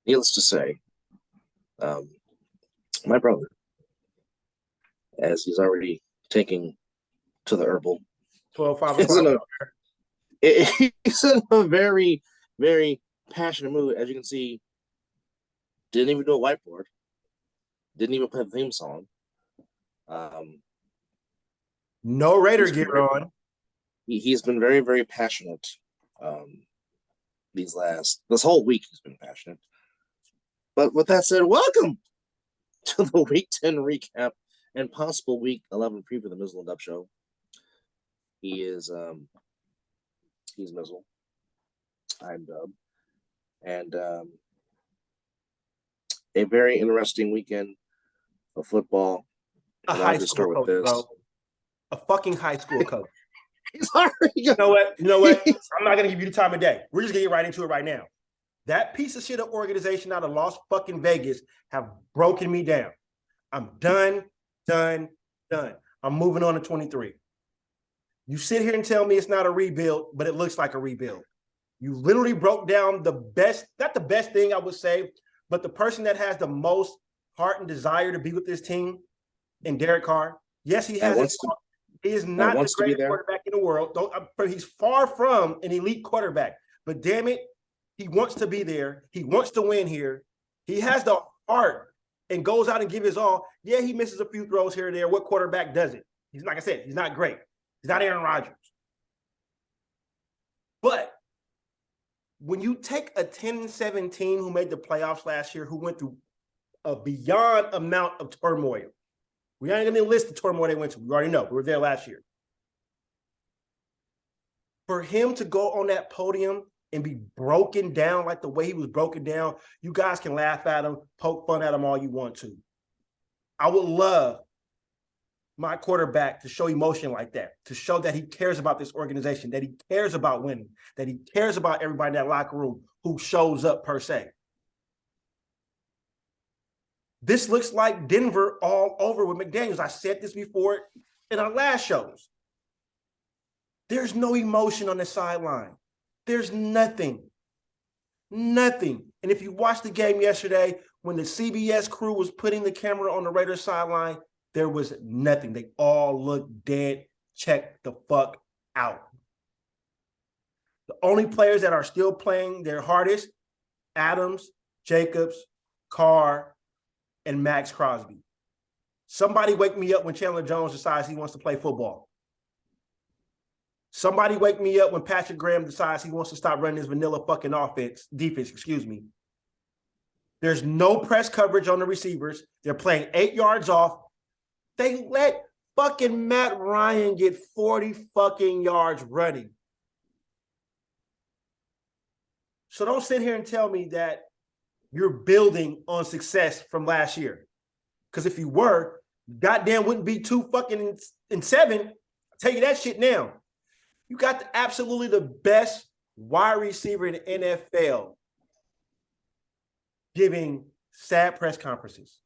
Needless to say, um, my brother, as he's already taking to the herbal, 12, 5 is in o'clock. a he's in a very, very passionate mood. As you can see, didn't even do a whiteboard, didn't even play the theme song. Um, No Raider he's gear been very, on. he's been very, very passionate. Um, this whole week he's been passionate. But with that said, welcome to the Week 10 recap and possible Week 11 preview of the Mizzle Dub Show. He's Mizzle. I'm Dub. And a very interesting weekend of football. A And I'll high just school start with coach, this. bro. A fucking high school coach. He's already You know what? You know what? I'm not going to give you the time of day. We're just going to get right into it right now. That piece of shit of organization out of Las fucking Vegas have broken me down. I'm done. I'm moving on to 23. You sit here and tell me it's not a rebuild, but it looks like a rebuild. You literally broke down the best, not the best thing I would say, but the person that has the most heart and desire to be with this team in Derek Carr. Yes, he has. He is not the greatest quarterback in the world. He's far from an elite quarterback. But damn it, he wants to be there. He wants to win here. He has the heart and goes out and give his all. Yeah, he misses a few throws here and there. What quarterback doesn't? He's, like I said, he's not great. He's not Aaron Rodgers. But when you take a 10-7 team who made the playoffs last year, who went through a beyond amount of turmoil, we ain't going to list the turmoil they went to. We already know. We were there last year. For him to go on that podium and be broken down like the way he was broken down, you guys can laugh at him, poke fun at him all you want to. I would love my quarterback to show emotion like that, to show that he cares about this organization, that he cares about winning, that he cares about everybody in that locker room who shows up per se. This looks like Denver all over with McDaniels. I said this before in our last shows. There's no emotion on the sideline. There's nothing. Nothing. And if you watched the game yesterday, when the CBS crew was putting the camera on the Raiders sideline, there was nothing. They all looked dead. Check the fuck out. The only players that are still playing their hardest, Adams, Jacobs, Carr, and Max Crosby. Somebody wake me up when Chandler Jones decides he wants to play football. Somebody wake me up when Patrick Graham decides he wants to stop running his vanilla fucking defense. There's no press coverage on the receivers. They're playing 8 yards off. They let fucking Matt Ryan get 40 fucking yards running. So don't sit here and tell me that you're building on success from last year. Because if you were, goddamn wouldn't be 2 fucking and 7. I'll tell you that shit now. You got absolutely the best wide receiver in the NFL giving sad press conferences.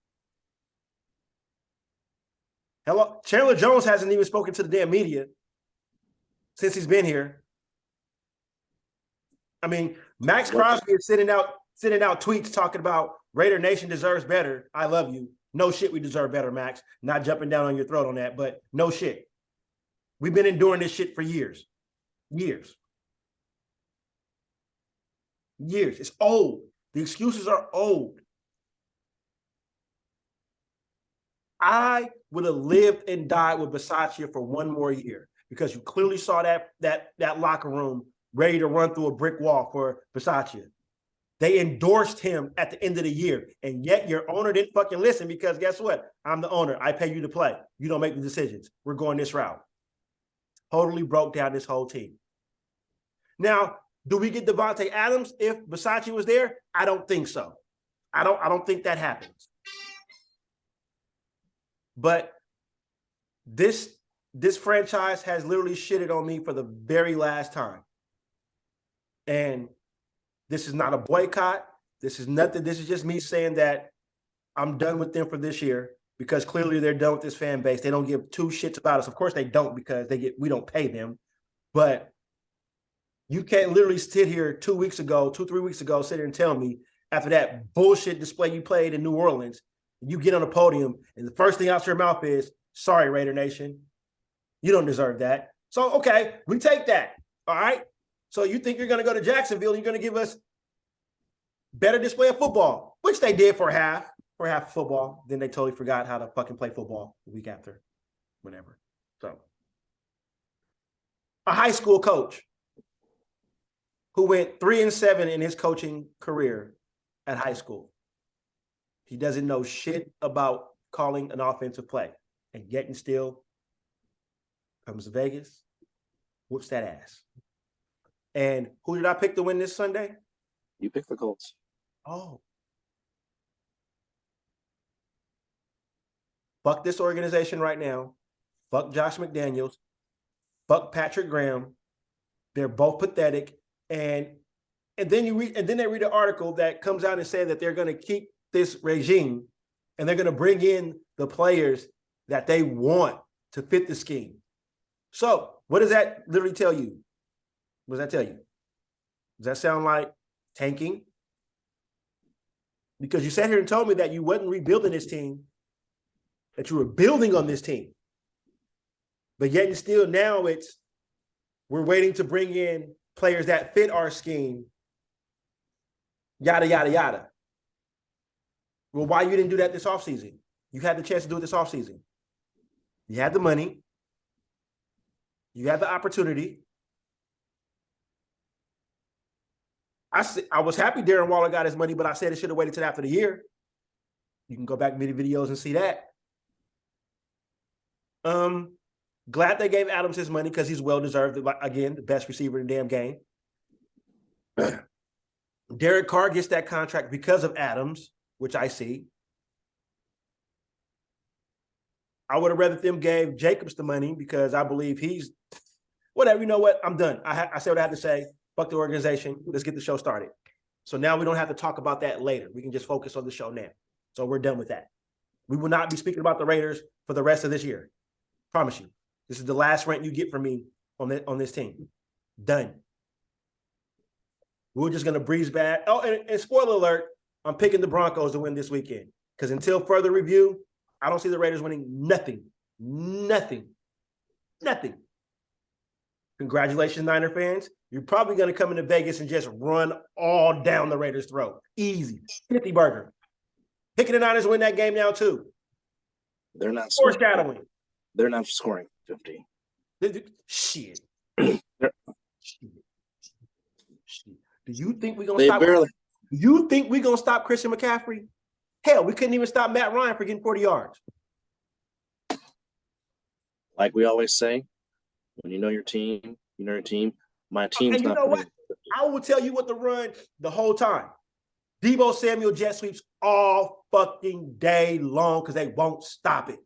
Hello, Chandler Jones hasn't even spoken to the damn media since he's been here. I mean, Max Crosby is sending out tweets talking about Raider Nation deserves better. I love you. No shit, we deserve better, Max. Not jumping down on your throat on that, but no shit. We've been enduring this shit for years. Years. It's old. The excuses are old. I would have lived and died with Bisaccia for 1 more year because you clearly saw that locker room ready to run through a brick wall for Bisaccia. They endorsed him at the end of the year, and yet your owner didn't fucking listen because guess what? I'm the owner. I pay you to play. You don't make the decisions. We're going this route. Totally broke down this whole team. Now, do we get Devontae Adams if Bisaccia was there? I don't think so. I don't think that happens. But this franchise has literally shitted on me for the very last time. And this is not a boycott. This is nothing. This is just me saying that I'm done with them for this year because clearly they're done with this fan base. They don't give 2 shits about us. Of course they don't because we don't pay them. But you can't literally sit here 2 weeks ago, 2-3 weeks ago, sit here and tell me after that bullshit display you played in New Orleans. You get on the podium, and the first thing out your mouth is, sorry, Raider Nation. You don't deserve that. So, okay, we take that. All right? So you think you're going to go to Jacksonville and you're going to give us better display of football, which they did for half of football. Then they totally forgot how to fucking play football the week after. Whatever. So, a high school coach who went 3-7 in his coaching career at high school. He doesn't know shit about calling an offensive play. And yet and still comes to Vegas, whoops that ass. And who did I pick to win this Sunday? You picked the Colts. Oh. Fuck this organization right now. Fuck Josh McDaniels. Fuck Patrick Graham. They're both pathetic. And then they read an article that comes out and says that they're going to keep this regime and they're going to bring in the players that they want to fit the scheme. So what does that literally tell you? What does that tell you? Does that sound like tanking? Because you sat here and told me that you wasn't rebuilding this team, that you were building on this team. But yet and still now we're waiting to bring in players that fit our scheme, yada, yada, yada. Well, why you didn't do that this offseason? You had the chance to do it this offseason. You had the money. You had the opportunity. I was happy Darren Waller got his money, but I said it should have waited till after the year. You can go back many videos and see that. Glad they gave Adams his money because he's well-deserved. Again, the best receiver in the damn game. Derek Carr gets that contract because of Adams, which I see. I would have rather them gave Jacobs the money because I believe he's whatever. You know what? I'm done. I said what I had to say. Fuck the organization. Let's get the show started. So now we don't have to talk about that later. We can just focus on the show now. So we're done with that. We will not be speaking about the Raiders for the rest of this year. Promise you. This is the last rant you get from me on this team. Done. We're just going to breeze back. Oh, and spoiler alert, I'm picking the Broncos to win this weekend. Because until further review, I don't see the Raiders winning nothing. Nothing. Nothing. Congratulations, Niner fans. You're probably going to come into Vegas and just run all down the Raiders' throat. Easy. 50 burger. Picking the Niners win that game now, too. They're not scoring. Foreshadowing. They're not scoring 50. Shit. Shit. Do you think we're going to stop? Barely. Do you think we're going to stop Christian McCaffrey? Hell, we couldn't even stop Matt Ryan for getting 40 yards. Like we always say, when you know your team, you know your team. My team's and you not. know what? I will tell you what to run the whole time. Deebo Samuel jet sweeps all fucking day long because they won't stop it.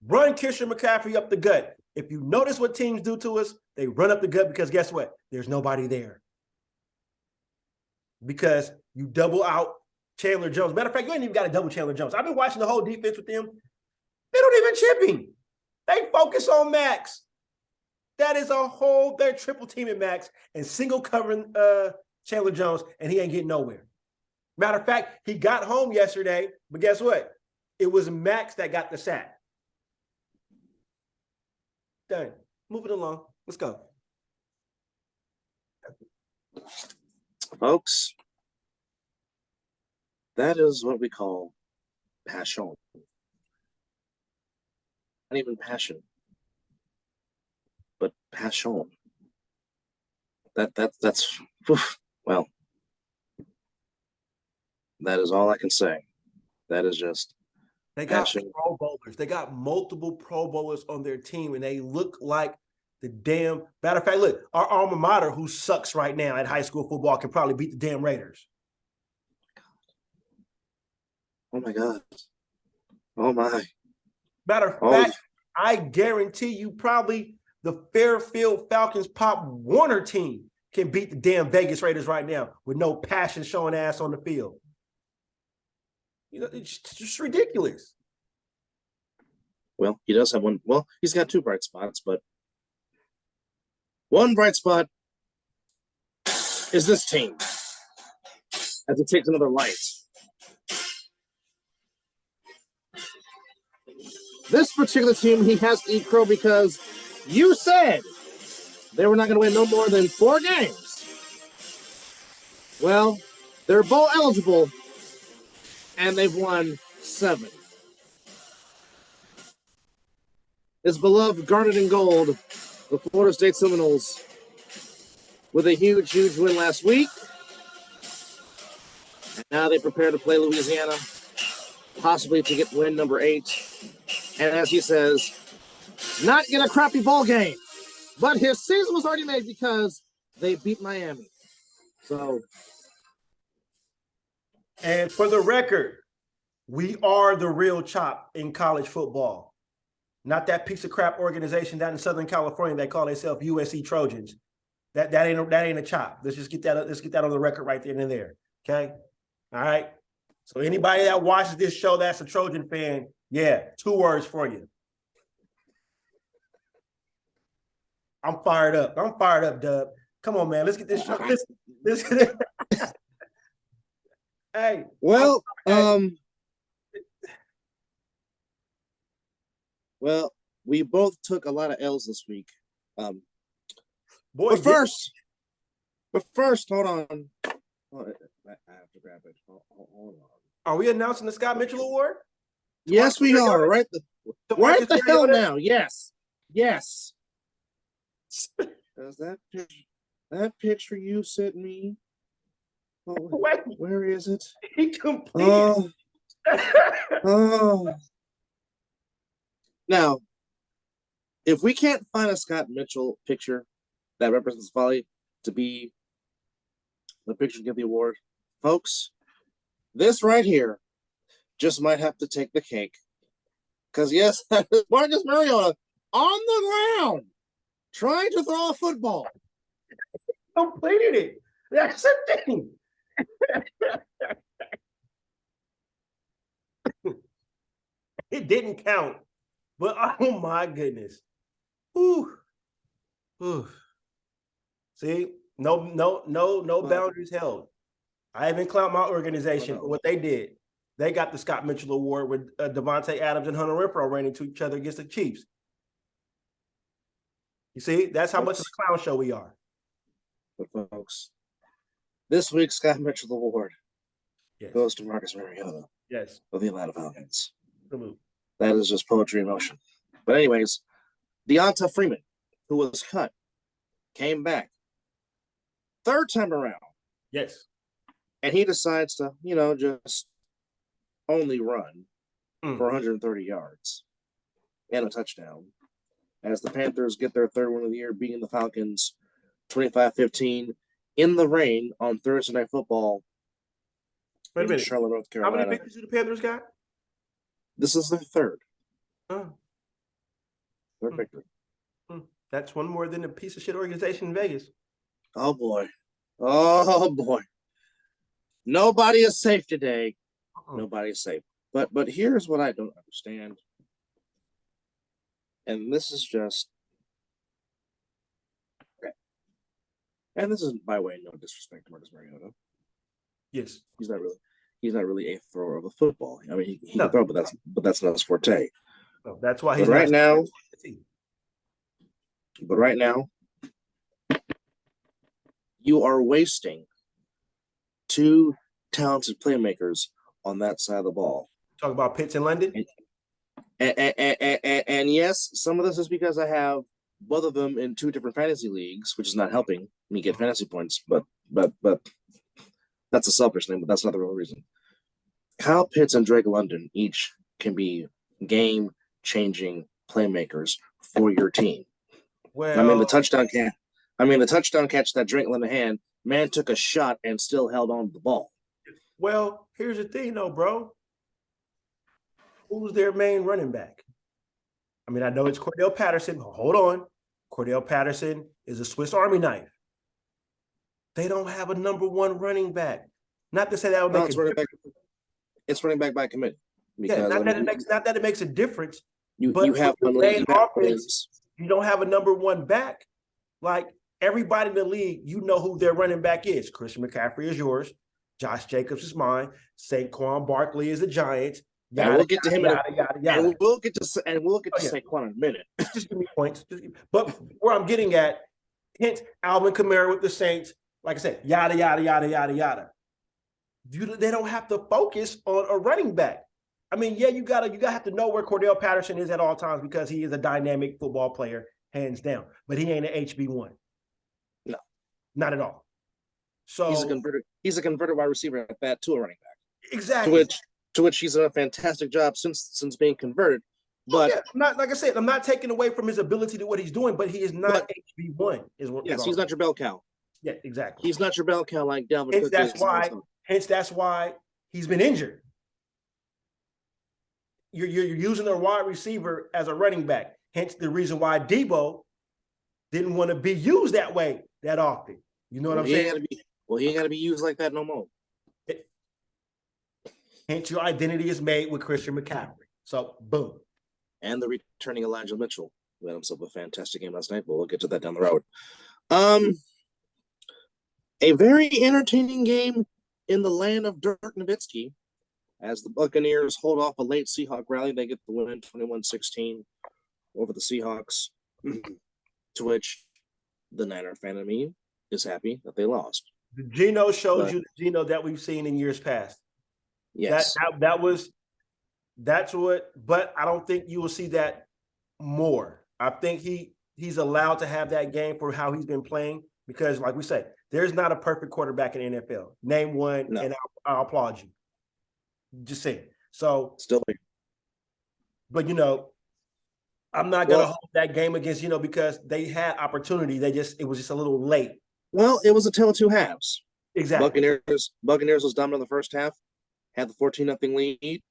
Run Christian McCaffrey up the gut. If you notice what teams do to us, they run up the gut because guess what? There's nobody there. Because you double out Chandler Jones. Matter of fact, you ain't even got to double Chandler Jones. I've been watching the whole defense with them. They don't even chip him. They focus on Max. That is they're triple teaming Max and single covering Chandler Jones, and he ain't getting nowhere. Matter of fact, he got home yesterday, but guess what? It was Max that got the sack. Done. Moving along. Let's go. Folks, that is what we call passion. Not even passion, but passion. That's well, that is all I can say. That is just they got passion. Pro Bowlers. They got multiple Pro Bowlers on their team, and they look like the damn. Matter of fact, look, our alma mater, who sucks right now at high school football, can probably beat the damn Raiders. Oh my God. Oh my. Matter of fact, I guarantee you probably the Fairfield Falcons Pop Warner team can beat the damn Vegas Raiders right now with no passion showing ass on the field. You know, it's just ridiculous. Well, he does have one. Well, he's got two bright spots, but one bright spot is this team. as he takes another light. This particular team, he has to eat crow because you said they were not going to win no more than 4 games. Well, they're bowl eligible, and they've won 7. His beloved Garnet and Gold, the Florida State Seminoles, with a huge, huge win last week. And now they prepare to play Louisiana, possibly to get win number 8. And as he says, not get a crappy bowl game. But his season was already made because they beat Miami. So. And for the record, we are the real chop in college football. Not that piece of crap organization down in Southern California that call themselves USC Trojans. That ain't a chop. Let's just get that. Let's get that on the record right then and there. Okay. All right. So anybody that watches this show that's a Trojan fan, yeah, 2 words for you. I'm fired up. I'm fired up, Dub. Come on, man. Let's get this show. Let's get it. Hey. Well, well, we both took a lot of L's this week. Boy, but first, hold on. Oh, I have to grab it. Hold on. Are we announcing the Scott Mitchell Award? Yes, we are. Right the hell now. Yes. Does that picture you sent me? Oh, where is it? He completed. Oh. Now, if we can't find a Scott Mitchell picture that represents Volley to be the picture to get the award, folks, this right here just might have to take the cake. Because, yes, that is Marcus Mariota on the ground trying to throw a football. Completed it. That's the thing. It didn't count. But oh my goodness. Ooh. See, no boundaries held. I even clowned my organization for what they did. They got the Scott Mitchell Award with Devontae Adams and Hunter Renfrow ran into each other against the Chiefs. You see, that's how much of a clown show we are. But folks, this week's Scott Mitchell Award goes to Marcus Mariota. Yes. Of the Atlanta Falcons. Salute. That is just poetry in motion. But anyways, Deonta Freeman, who was cut, came back. 3rd time around. Yes. And he decides to, just only run for 130 yards and a touchdown as the Panthers get their 3rd win of the year, beating the Falcons 25-15 in the rain on Thursday Night Football. Wait a minute. Charlotte, North Carolina. How many victories did the Panthers got? This is their 3rd. Oh. 3rd victory. That's one more than a piece of shit organization in Vegas. Oh, boy. Nobody is safe today. Nobody is safe. But here's what I don't understand. And this is just... And this is by way of no disrespect to Marcus Mariota. Yes. He's not really a thrower of the football. I mean, he can throw, but that's not his forte. No, that's why he's right now. But right now, you are wasting 2 talented playmakers on that side of the ball. Talk about Pitts in London. And yes, some of this is because I have both of them in 2 different fantasy leagues, which is not helping me get fantasy points. But that's a selfish thing. But that's not the real reason. Kyle Pitts and Drake London each can be game-changing playmakers for your team. Well, I mean, the touchdown catch that Drake London had, man took a shot and still held on to the ball. Well, here's the thing, though, bro. Who's their main running back? I mean, I know it's Cordell Patterson. Hold on. Cordell Patterson is a Swiss Army knife. They don't have a number 1 running back. Not to say that would make it's running back by committee. Because, not that it makes a difference. You have main offense. You don't have a number 1 back. Like everybody in the league, you know who their running back is. Christian McCaffrey is yours. Josh Jacobs is mine. Saquon Barkley is the Giants. And we'll get to him yada. and we'll get to Saquon in a minute. Just give me points. But where I'm getting at, hence Alvin Kamara with the Saints, like I said, yada. They don't have to focus on a running back. I mean, yeah, you gotta have to know where Cordell Patterson is at all times because he is a dynamic football player, hands down. But he ain't an HB1. No, not at all. So he's a converted wide receiver at that to a running back. Exactly. To which he's done a fantastic job since being converted. But I'm not, like I said, I'm not taking away from his ability to what he's doing, but he is not HB1. Yes, he's not your bell cow. Yeah, exactly. He's not your bell cow like Dalvin Cook. That's why he's been injured. You're using a wide receiver as a running back. Hence the reason why Debo didn't want to be used that way that often. You know what I'm saying? He ain't got to be used like that no more. Hence your identity is made with Christian McCaffrey. So, boom. And the returning Elijah Mitchell, who had himself a fantastic game last night, but we'll get to that down the road. A very entertaining game in the land of Dirk Nowitzki as the Buccaneers hold off a late Seahawk rally. They get the win 21-16 over the Seahawks, to which the Niner fan of me is happy that they lost. The Geno shows you the Geno that we've seen in years past. Yes. That's what, but I don't think you will see that more. I think he's allowed to have that game for how he's been playing because, like we say, there's not a perfect quarterback in the NFL. Name one, and I'll applaud you. Just saying. So, still, but I'm not going to hold that game against because they had opportunity. It was just a little late. Well, it was a tale of two halves. Exactly. Buccaneers was dominant in the first half, had the 14-0 lead.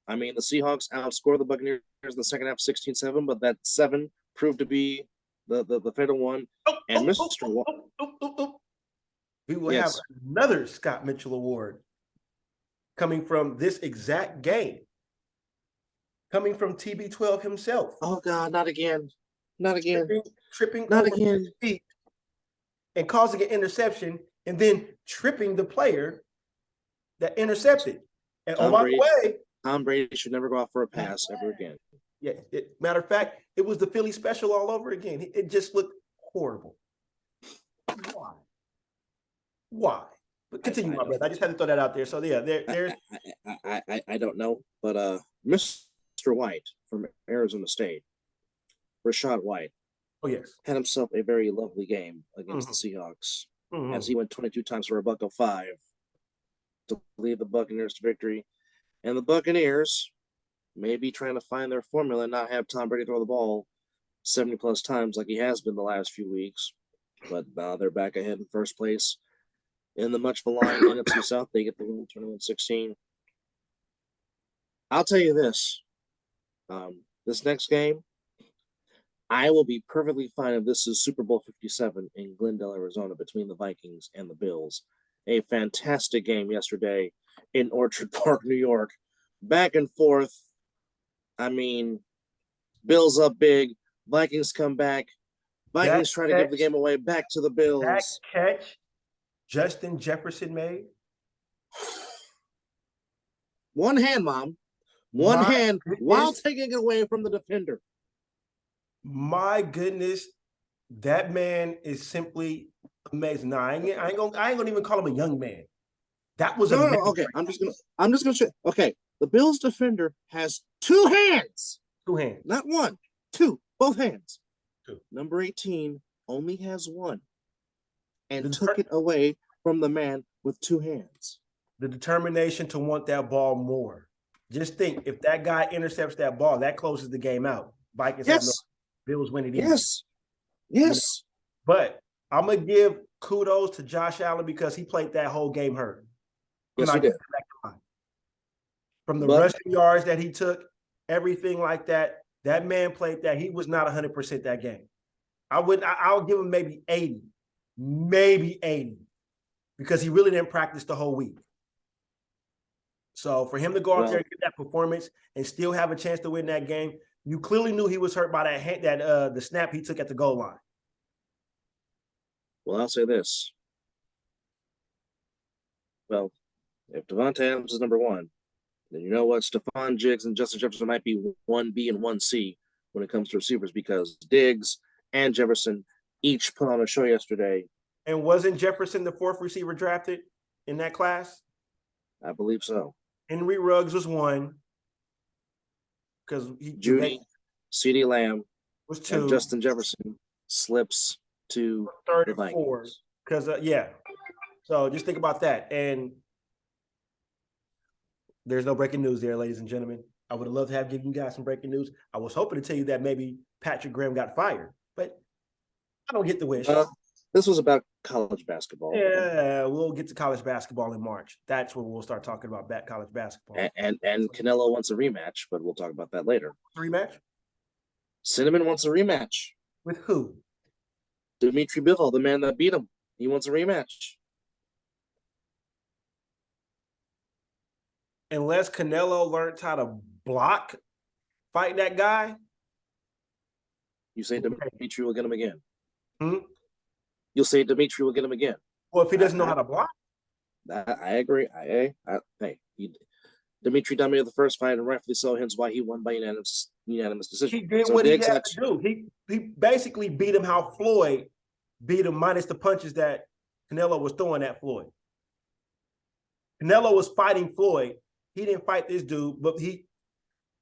I mean, the Seahawks outscored the Buccaneers in the second half 16-7, but that 7 proved to be the fatal one. We will have another Scott Mitchell Award coming from this exact game, coming from TB12 himself. Oh, God, not again. Tripping not over again. his feet and causing an interception and then tripping the player that intercepted. And by the way, Tom Brady should never go out for a pass ever again. Yeah, matter of fact, it was the Philly special all over again. It just looked horrible. Why? But continue, my brother. I just had to throw that out there. So yeah, there's. I don't know, but Mr. White from Arizona State, Rashad White. Oh yes, had himself a very lovely game against the Seahawks as he went 22 times for a buck of 5 to lead the Buccaneers to victory. And the Buccaneers may be trying to find their formula and not have Tom Brady throw the ball 70-plus times like he has been the last few weeks. But now they're back ahead in first place. In the much-maligned NFC South, they get the win 21-16. I'll tell you this. This next game, I will be perfectly fine if this is Super Bowl 57 in Glendale, Arizona, between the Vikings and the Bills. A fantastic game yesterday in Orchard Park, New York. Back and forth. I mean, Bills up big. Vikings come back. Vikings try to give the game away back to the Bills. That catch Justin Jefferson made. One hand, Mom. One hand while taking it away from the defender. My goodness, that man is simply amazing. Now, I ain't gonna even call him a young man. That was no. Okay, I'm just gonna show. Okay, the Bills defender has 2 hands. 2 hands, not 1, 2, both hands. 2. Number 18 only has 1, and took it away from the man with 2 hands. The determination to want that ball more. Just think, if that guy intercepts that ball, that closes the game out. Vikings have no Bills win it easy. Yes. But I'm gonna give kudos to Josh Allen because he played that whole game hurt. Yes, he did. From the rushing yards that he took, everything like that, that man played that. He was not 100% that game. I'll give him maybe 80, because he really didn't practice the whole week. So for him to go out there and get that performance and still have a chance to win that game, you clearly knew he was hurt by the snap he took at the goal line. Well, I'll say this. Well, if Devontae Adams is number one, then you know what? Stephon Diggs and Justin Jefferson might be 1B and 1C when it comes to receivers because Diggs and Jefferson each put on a show yesterday. And wasn't Jefferson the fourth receiver drafted in that class? I believe so. Henry Ruggs was one. Because Judy, CeeDee Lamb, was two. and Justin Jefferson slips to third the and fourth. Vikings. Because, yeah. So just think about that. And there's no breaking news there, ladies and gentlemen. I would have loved to have given you guys some breaking news. I was hoping to tell you that maybe Patrick Graham got fired, but I don't get the wish. This was about college basketball. Yeah, we'll get to college basketball in March. That's when we'll start talking about college basketball. And Canelo wants a rematch, but we'll talk about that later. Rematch? Cinnamon wants a rematch. With who? Dimitri Bivol, the man that beat him. He wants a rematch. Unless Canelo learned how to block, fight that guy. You say Dimitri will get him again. Hmm? You'll say Dimitri will get him again. Well, if he doesn't know how to block. I agree. Dimitri dominated the first fight, and rightfully so, hence why he won by unanimous decision. He did what he had to do. He basically beat him how Floyd beat him minus the punches that Canelo was throwing at Floyd. Canelo was fighting Floyd. He didn't fight this dude, but he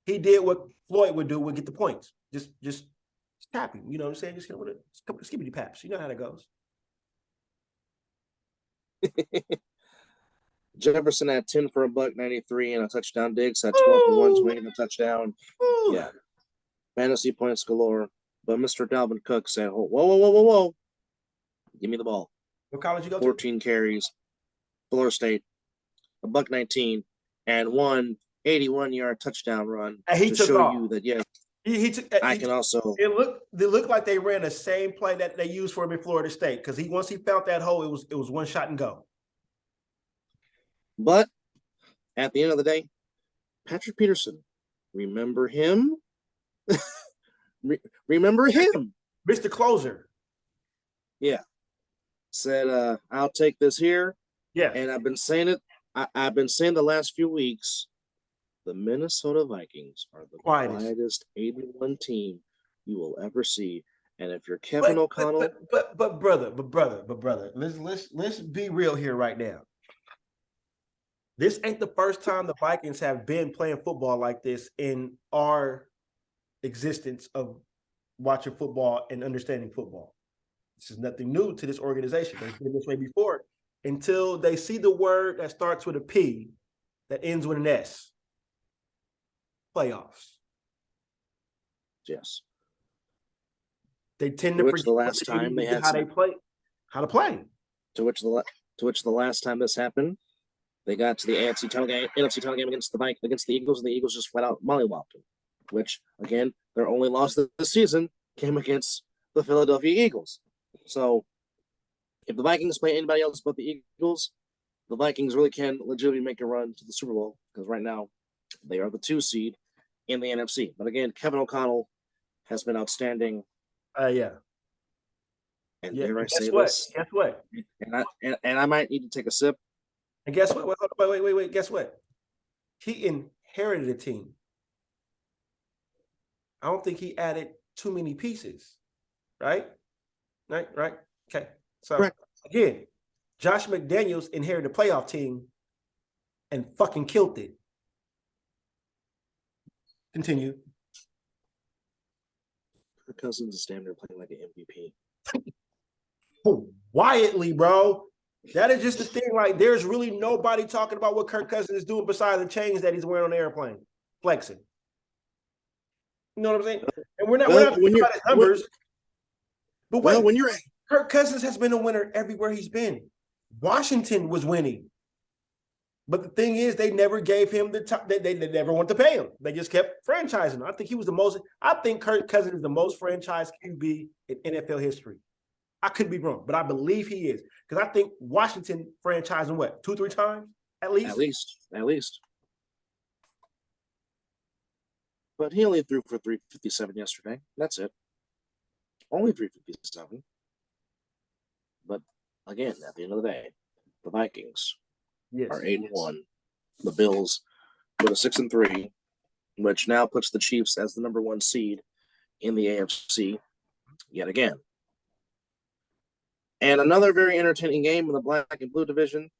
did what Floyd would do, would get the points. Just tap him. You know what I'm saying? Just hit him with a skibbity paps. You know how that goes. Jefferson had 10 for $193 and a touchdown. Diggs had 12 for 120 and a touchdown. Ooh. Yeah. Fantasy points galore. But Mr. Dalvin Cook said, whoa. Give me the ball. What college you go 14 carries. Florida State. $119 and 181-yard touchdown run to show off. You that, yes, I can also. It looked like they ran the same play that they used for him in Florida State because once he found that hole, it was one shot and go. But at the end of the day, Patrick Peterson, remember him? Remember him, Mr. Closer. Yeah, said I'll take this here. Yeah, and I've been saying it. I've been saying the last few weeks, the Minnesota Vikings are the quietest 81 team you will ever see. And if you're Kevin O'Connell, but brother, let's be real here right now. This ain't the first time the Vikings have been playing football like this in our existence of watching football and understanding football. This is nothing new to this organization. They've been this way before until they see the word that starts with a P that ends with an S. Playoffs. Yes. They tend to forget the last time they had how to play. To which the last time this happened, they got to the NFC title game against the Eagles, and the Eagles just flat out mollywopped them. Which, again, their only loss this season came against the Philadelphia Eagles. So, if the Vikings play anybody else but the Eagles, the Vikings really can legitimately make a run to the Super Bowl because right now they are the 2 seed in the NFC. But again, Kevin O'Connell has been outstanding. Yeah. And dare I say what? this? Guess what? And I might need to take a sip. And guess what? Wait. Guess what? He inherited a team. I don't think he added too many pieces. Right? Okay. So, again, Josh McDaniels inherited a playoff team and fucking killed it. Continue. Kirk Cousins is damn near playing like an MVP. Quietly, bro. That is just the thing. Like, there's really nobody talking about what Kirk Cousins is doing besides the chains that he's wearing on the airplane, flexing. You know what I'm saying? And we're not talking about his numbers. But wait, when you're Kirk Cousins has been a winner everywhere he's been. Washington was winning. But the thing is, they never gave him the top. They never wanted to pay him. They just kept franchising him. I think Kirk Cousins is the most franchised QB in NFL history. I could be wrong, but I believe he is. Because I think Washington franchised him, 2-3 times? At least. But he only threw for 357 yesterday. That's it. Only 357. But again, at the end of the day, the Vikings are 8-1. The Bills with a 6-3, which now puts the Chiefs as the number 1 seed in the AFC yet again. And another very entertaining game in the black and blue division.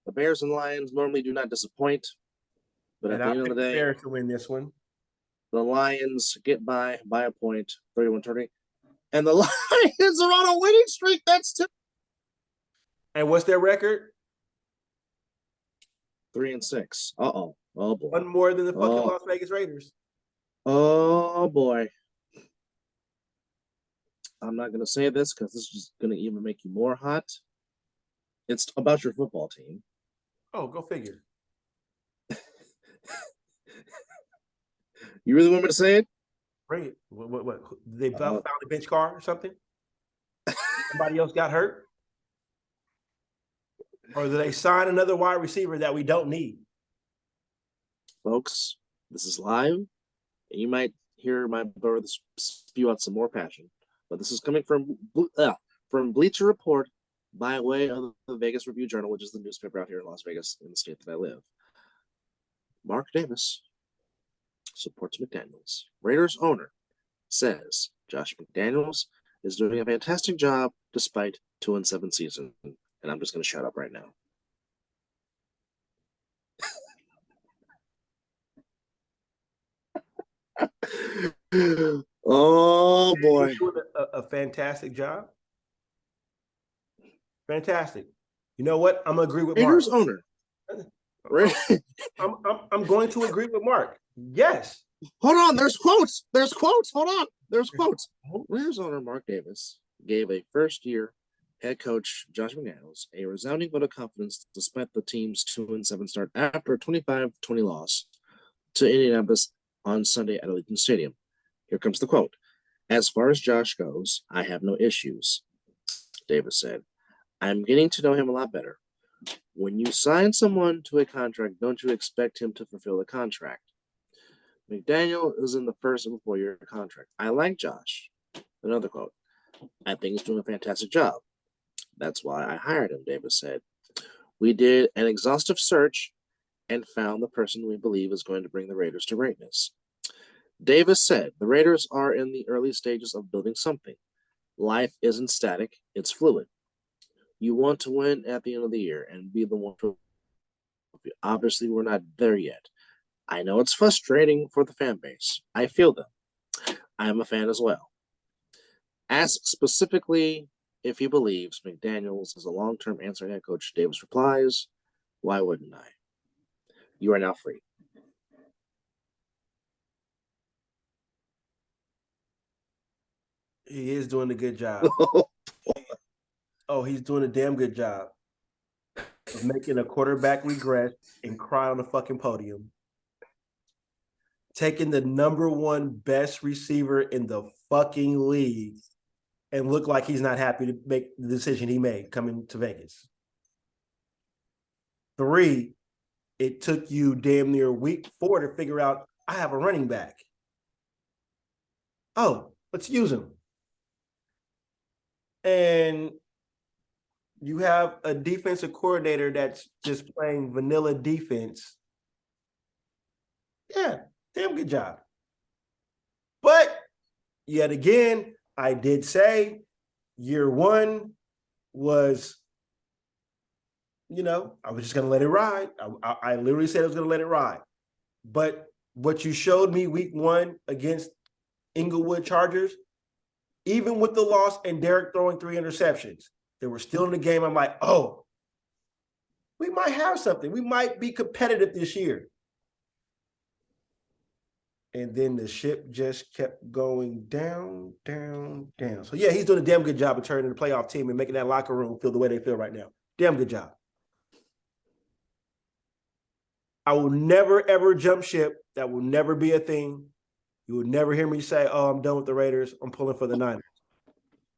The Bears and Lions normally do not disappoint, but at the end of the day, Bears to win this one. The Lions get by a point, 31-30, and the Lions are on a winning streak. That's 2. And what's their record? 3-6. Oh boy. One more than the fucking Las Vegas Raiders. Oh boy. I'm not gonna say this because this is just gonna even make you more hot. It's about your football team. Oh, go figure. You really want me to say it? Bring it. What? They found a bench car or something? Somebody else got hurt? Or did they sign another wide receiver that we don't need? Folks, this is live, and you might hear my brother spew out some more passion. But this is coming from Bleacher Report by way of the Vegas Review-Journal, which is the newspaper out here in Las Vegas in the state that I live. Mark Davis supports McDaniels. Raiders owner says Josh McDaniels is doing a fantastic job despite 2-7 season. And I'm just going to shut up right now. Oh boy. He's doing a fantastic job. Fantastic. You know what? I'm gonna agree with Mark. Raiders owner. I'm going to agree with Mark. Yes. Hold on. There's quotes. Hold on. There's quotes. Raiders owner Mark Davis gave a first-year head coach Josh McDaniels a resounding vote of confidence despite the team's 2-7 start after a 25-20 loss to Indianapolis on Sunday at Allegiant Stadium. Here comes the quote. As far as Josh goes, I have no issues, Davis said. I'm getting to know him a lot better. When you sign someone to a contract, don't you expect him to fulfill the contract? McDaniel is in the first of a 4-year contract. I like Josh. Another quote. I think he's doing a fantastic job. That's why I hired him, Davis said. We did an exhaustive search and found the person we believe is going to bring the Raiders to greatness. Davis said the Raiders are in the early stages of building something. Life isn't static, it's fluid. You want to win at the end of the year and be the one to. Obviously, we're not there yet. I know it's frustrating for the fan base. I feel them. I am a fan as well. Asked specifically if he believes McDaniels is a long-term answer head coach, Davis replies, why wouldn't I? You are now free. He is doing a good job. Oh, he's doing a damn good job of making a quarterback regress and cry on the fucking podium. Taking the number 1 best receiver in the fucking league and look like he's not happy to make the decision he made coming to Vegas. 3, it took you damn near week 4 to figure out, I have a running back. Oh, let's use him. And you have a defensive coordinator that's just playing vanilla defense. Yeah, damn good job. But yet again, I did say year 1 was, I was just going to let it ride. I literally said I was going to let it ride. But what you showed me week 1 against Inglewood Chargers, even with the loss and Derek throwing 3 interceptions, they were still in the game. I'm like, oh, we might have something. We might be competitive this year. And then the ship just kept going down, down, down. So, yeah, he's doing a damn good job of turning the playoff team and making that locker room feel the way they feel right now. Damn good job. I will never, ever jump ship. That will never be a thing. You will never hear me say, oh, I'm done with the Raiders. I'm pulling for the Niners.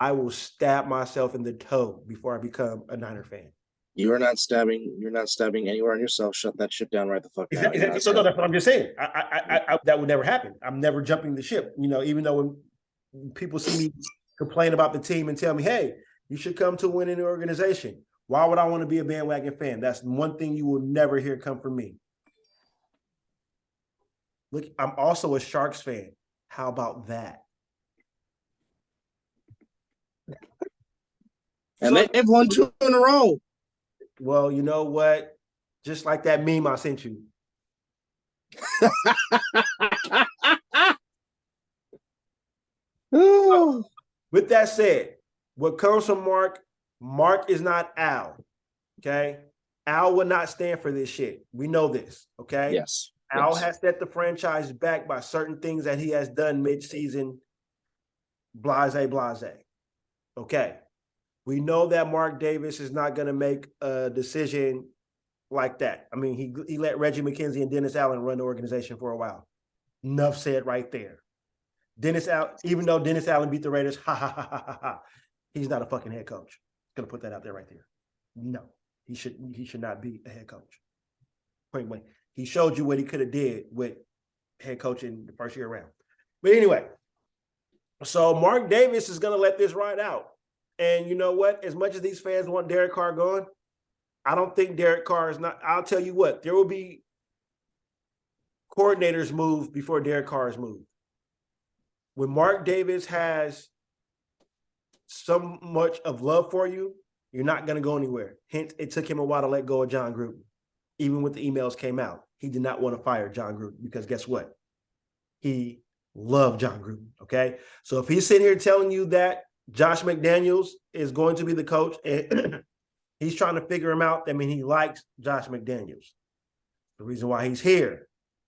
I will stab myself in the toe before I become a Niner fan. You're not stabbing anywhere on yourself. Shut that shit down right the fuck now. Exactly. So that's what I'm just saying. I that would never happen. I'm never jumping the ship. Even though when people see me complain about the team and tell me, hey, you should come to a winning organization. Why would I want to be a bandwagon fan? That's one thing you will never hear come from me. Look, I'm also a Sharks fan. How about that? And they've won 2 in a row. Well, you know what? Just like that meme I sent you. With that said, what comes from Mark is not Al. Okay? Al would not stand for this shit. We know this. Okay? Yes. Al has set the franchise back by certain things that he has done mid-season. Blase. Okay. We know that Mark Davis is not going to make a decision like that. I mean, he let Reggie McKenzie and Dennis Allen run the organization for a while. Enough said right there. Dennis Allen, even though Dennis Allen beat the Raiders, he's not a fucking head coach. Gonna put that out there right there. No, he should not be a head coach. Point blank. He showed you what he could have did with head coaching the first year around. But anyway, so Mark Davis is gonna let this ride out. And you know what? As much as these fans want Derek Carr gone, I don't think Derek Carr is not. I'll tell you what, there will be coordinators move before Derek Carr is moved. When Mark Davis has so much of love for you, you're not going to go anywhere. Hence, it took him a while to let go of John Gruden. Even when the emails came out, he did not want to fire John Gruden because guess what? He loved John Gruden, okay? So if he's sitting here telling you that Josh McDaniels is going to be the coach and he's trying to figure him out, I mean, he likes Josh McDaniels. The reason why he's here.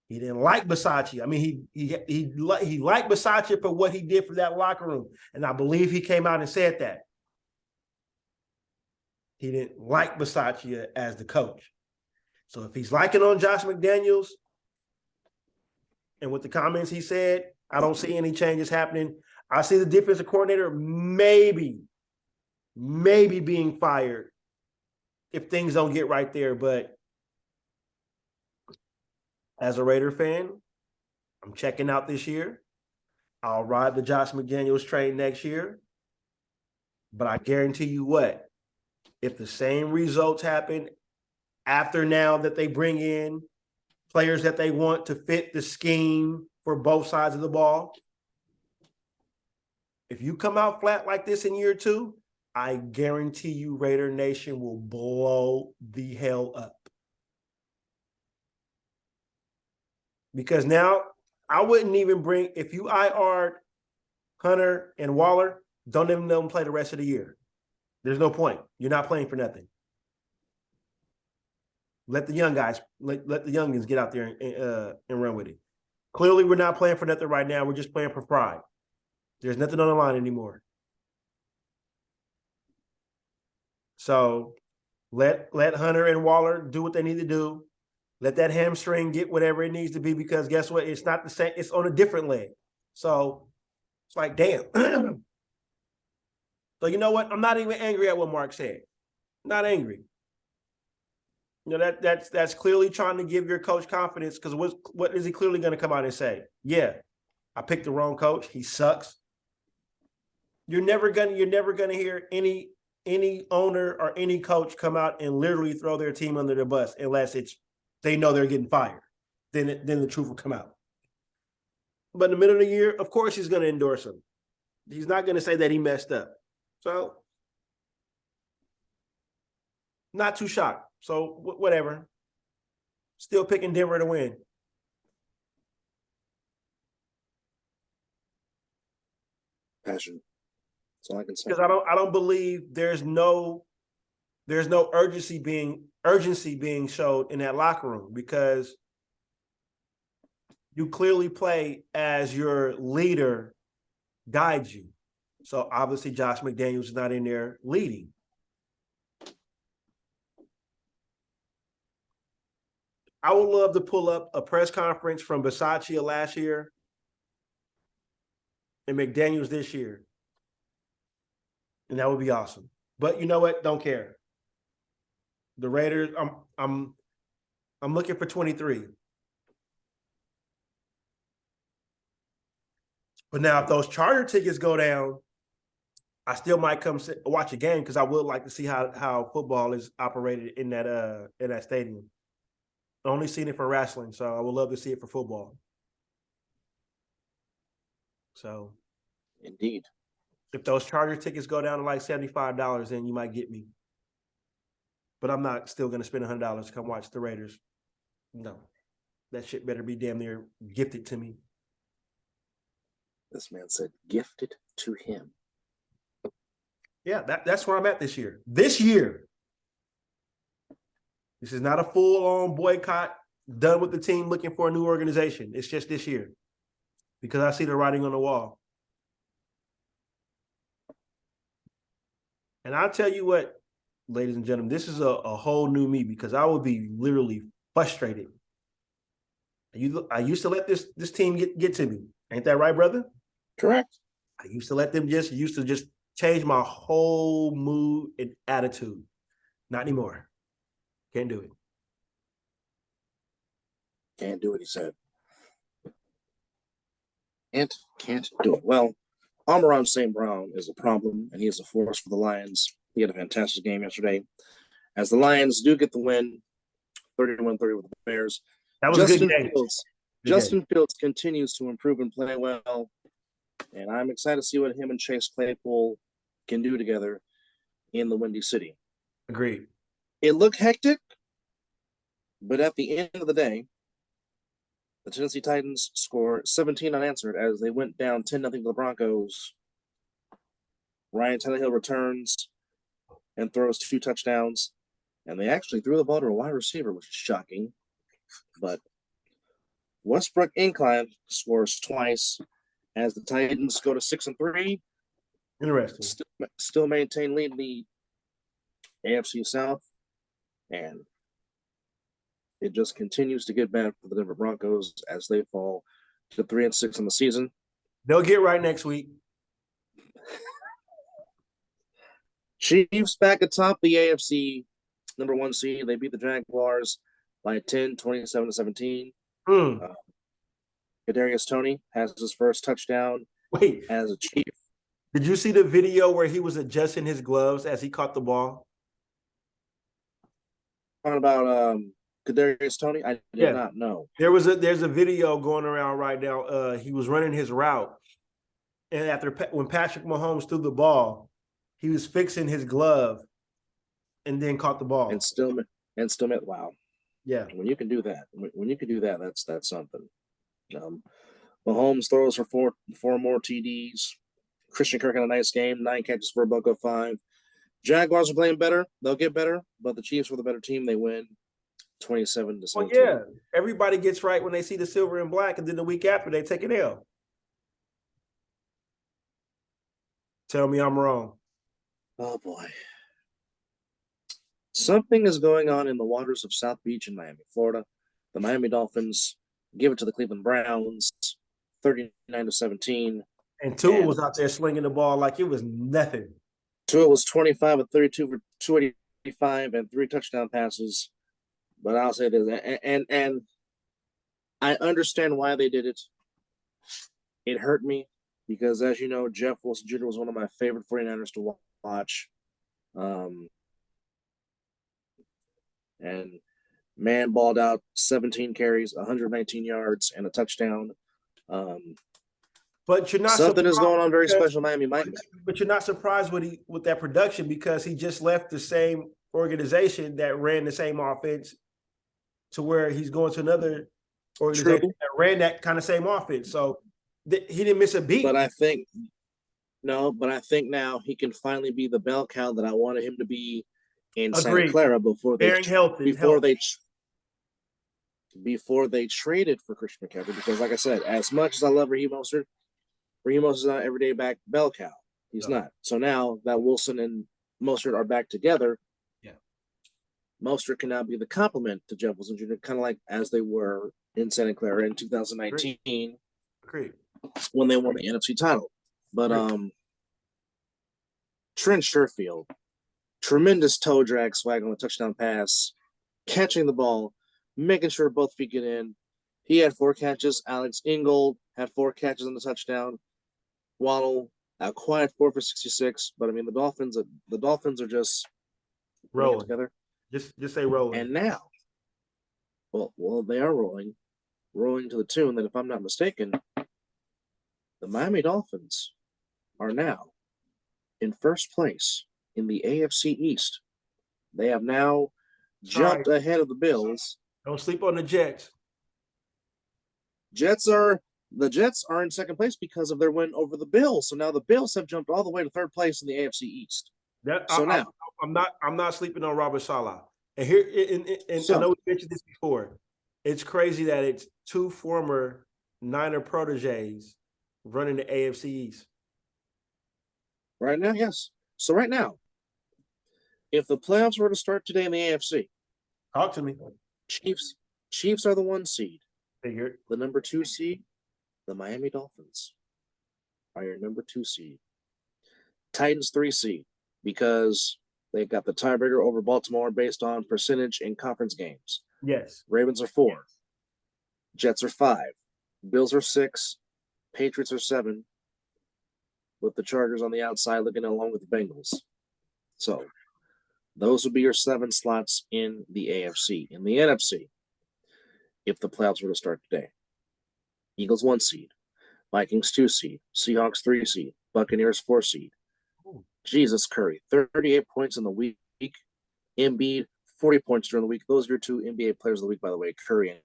He didn't like Bisaccia. I mean, he liked Bisaccia for what he did for that locker room. And I believe he came out and said that. He didn't like Bisaccia as the coach. So if he's liking on Josh McDaniels and with the comments he said, I don't see any changes happening. I see the defensive coordinator maybe being fired if things don't get right there. But as a Raider fan, I'm checking out this year. I'll ride the Josh McDaniels train next year. But I guarantee you what, if the same results happen after now that they bring in players that they want to fit the scheme for both sides of the ball, if you come out flat like this in year 2, I guarantee you Raider Nation will blow the hell up. Because now I wouldn't even bring, if you IR'd Hunter and Waller, don't even let them play the rest of the year. There's no point. You're not playing for nothing. Let the young guys, let the youngins get out there and run with it. Clearly, we're not playing for nothing right now. We're just playing for pride. There's nothing on the line anymore. So let Hunter and Waller do what they need to do. Let that hamstring get whatever it needs to be because guess what? It's not the same. It's on a different leg. So it's like, damn. So you know what? I'm not even angry at what Mark said. I'm not angry. You know, that's clearly trying to give your coach confidence because what is he clearly going to come out and say? Yeah, I picked the wrong coach. He sucks. You're never gonna hear any owner or any coach come out and literally throw their team under the bus unless they know they're getting fired. Then the truth will come out. But in the middle of the year, of course, he's going to endorse him. He's not going to say that he messed up. So, not too shocked. So, whatever. Still picking Denver to win. Passion. That's all I can say. Because I don't believe there's no urgency being showed in that locker room because you clearly play as your leader guides you. So obviously Josh McDaniels is not in there leading. I would love to pull up a press conference from Bisaccia last year and McDaniels this year. And that would be awesome. But you know what? Don't care. The Raiders, I'm looking for 23. But now if those charter tickets go down, I still might come watch a game because I would like to see how football is operated in that stadium. I only seen it for wrestling, so I would love to see it for football. So, Indeed. if those Charger tickets go down to like $75, then you might get me. But I'm not still going to spend $100 to come watch the Raiders. No, that shit better be damn near gifted to me. This man said gifted to him. Yeah, that's where I'm at this year. This is not a full-on boycott done with the team looking for a new organization. It's just this year because I see the writing on the wall. And I'll tell you what, ladies and gentlemen, this is a whole new me because I would be literally frustrated. I used to let this team get to me. Ain't that right, brother? Correct. I used to let them just change my whole mood and attitude. Not anymore. Can't do it. Can't do it, he said. Can't do it. Well, Amon-Ra St. Brown is a problem, and he is a force for the Lions. He had a fantastic game yesterday. As the Lions do get the win, 31-30 with the Bears. That was a good game. Justin Fields continues to improve and play well, and I'm excited to see what him and Chase Claypool can do together in the Windy City. Agreed. It looked hectic, but at the end of the day, the Tennessee Titans score 17 unanswered as they went down 10-0 to the Broncos. Ryan Tannehill returns and throws 2 touchdowns, and they actually threw the ball to a wide receiver, which is shocking. But Westbrook Incline scores twice as the Titans go to 6-3. Interesting. Still maintain lead in the AFC South, and it just continues to get bad for the Denver Broncos as they fall to 3-6 in the season. They'll get right next week. Chiefs back atop the AFC number 1 seed. They beat the Jaguars by 10, 27-17. Kadarius Toney has his first touchdown as a Chief. Did you see the video where he was adjusting his gloves as he caught the ball? Talking about Kadarius Toney? I did not know. There's a video going around right now. He was running his route, and when Patrick Mahomes threw the ball, he was fixing his glove, and then caught the ball. And still met. Wow. Yeah. When you can do that, that's something. Mahomes throws for four more TDs. Christian Kirk had a nice game, 9 catches for $105. Jaguars are playing better. They'll get better, but the Chiefs were the better team. They win 27-17. Well, yeah. Everybody gets right when they see the silver and black, and then the week after they take an L. Tell me I'm wrong. Oh, boy. Something is going on in the waters of South Beach in Miami, Florida. The Miami Dolphins give it to the Cleveland Browns, 39-17. And Tua was out there slinging the ball like it was nothing. Tua was 25 of 32 for 285 and 3 touchdown passes. But I'll say this, and I understand why they did it. It hurt me because, as you know, Jeff Wilson Jr. was one of my favorite 49ers to watch. And man balled out 17 carries, 119 yards, and a touchdown. But you're not something is going on very special, Miami Mike. But you're not surprised with that production because he just left the same organization that ran the same offense to where he's going to another organization that ran that kind of same offense. So he didn't miss a beat. But I think now he can finally be the bell cow that I wanted him to be in Santa Clara before they traded for Christian McCaffrey. Because, like I said, as much as I love Raheem Mostert is not everyday back bell cow. He's not. So now that Wilson and Mostert are back together, Mostert can now be the complement to Jeff Wilson Jr., kind of like as they were in Santa Clara in 2019 when they won the NFC title. But Trent Sherfield, tremendous toe drag swag on a touchdown pass, catching the ball, making sure both feet get in. He had 4 catches. Alex Ingold had 4 catches on the touchdown. Waddle A quiet 4 for 66, but I mean the Dolphins are just putting it Rolling. together. Just say rolling. And now, well, they are rolling to the tune that, if I'm not mistaken, the Miami Dolphins are now in first place in the AFC East. They have now jumped ahead of the Bills. Don't sleep on the Jets. The Jets are in second place because of their win over the Bills. So now the Bills have jumped all the way to third place in the AFC East. I'm not sleeping on Robert Saleh. And here, I know we mentioned this before. It's crazy that it's two former Niner proteges running the AFC East. Right now, yes. So right now, if the playoffs were to start today in the AFC, talk to me. Chiefs are the 1 seed. Figured. The number 2 seed, the Miami Dolphins, are your number 2 seed. Titans 3 seed, because they've got the tiebreaker over Baltimore based on percentage in conference games. Yes. Ravens are 4. Jets are 5. Bills are 6. Patriots are 7. With the Chargers on the outside looking along with the Bengals. So those would be your 7 slots in the AFC. In the NFC, if the playoffs were to start today, Eagles 1 seed, Vikings 2 seed, Seahawks 3 seed, Buccaneers 4 seed. Jesus, Curry, 38 points in the week. Embiid, 40 points during the week. Those are your 2 NBA players of the week, by the way, Curry and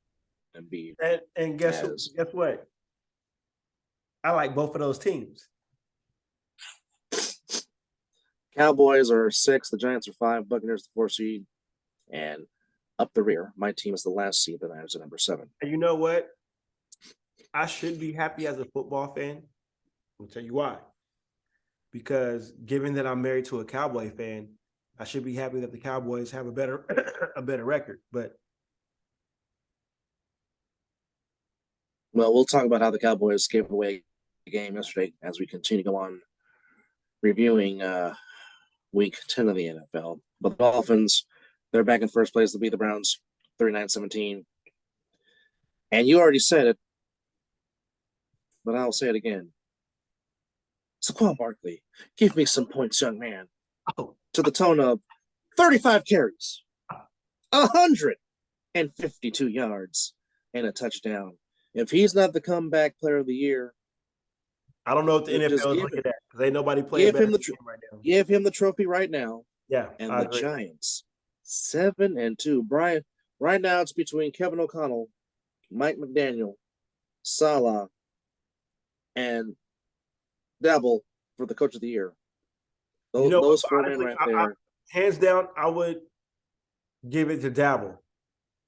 Embiid. And guess what? I like both of those teams. Cowboys are 6, the Giants are 5, Buccaneers the 4 seed, and up the rear, my team is the last seed, the Niners are number 7. And you know what? I should be happy as a football fan. I'll tell you why. Because given that I'm married to a Cowboy fan, I should be happy that the Cowboys have a better record. But well, we'll talk about how the Cowboys gave away the game yesterday as we continue to go on reviewing Week 10 of the NFL. But the Dolphins, they're back in first place to beat the Browns 39-17. And you already said it, but I'll say it again. Saquon Barkley, give me some points, young man. To the tone of 35 carries, 152 yards, and a touchdown. If he's not the comeback player of the year, I don't know what the NFL is looking at, because ain't nobody playing better right now. Give him the trophy right now. Yeah, and the Giants 7-2. Brian, right now it's between Kevin O'Connell, Mike McDaniel, Salah, and Dabble for the coach of the year. Those 4 men right there. Hands down, I would give it to Dabble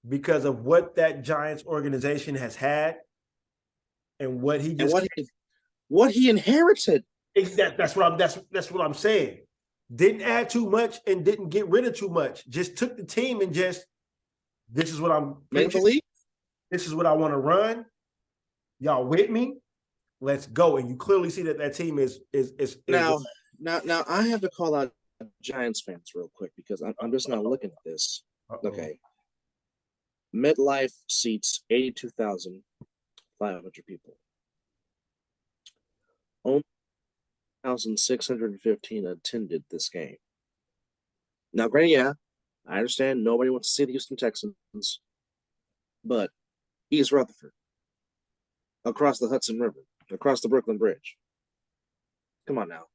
because of what that Giants organization has had and what he inherited. That's what I'm saying. Didn't add too much and didn't get rid of too much. Just took the team and this is what I'm preaching. This is what I want to run. Y'all with me? Let's go. And you clearly see that team is now I have to call out Giants fans real quick because I'm just not looking at this. Okay. MetLife seats 82,500 people. Only 1,615 attended this game. Now, granted, yeah, I understand nobody wants to see the Houston Texans, but East Rutherford, across the Hudson River, across the Brooklyn Bridge. Come on now.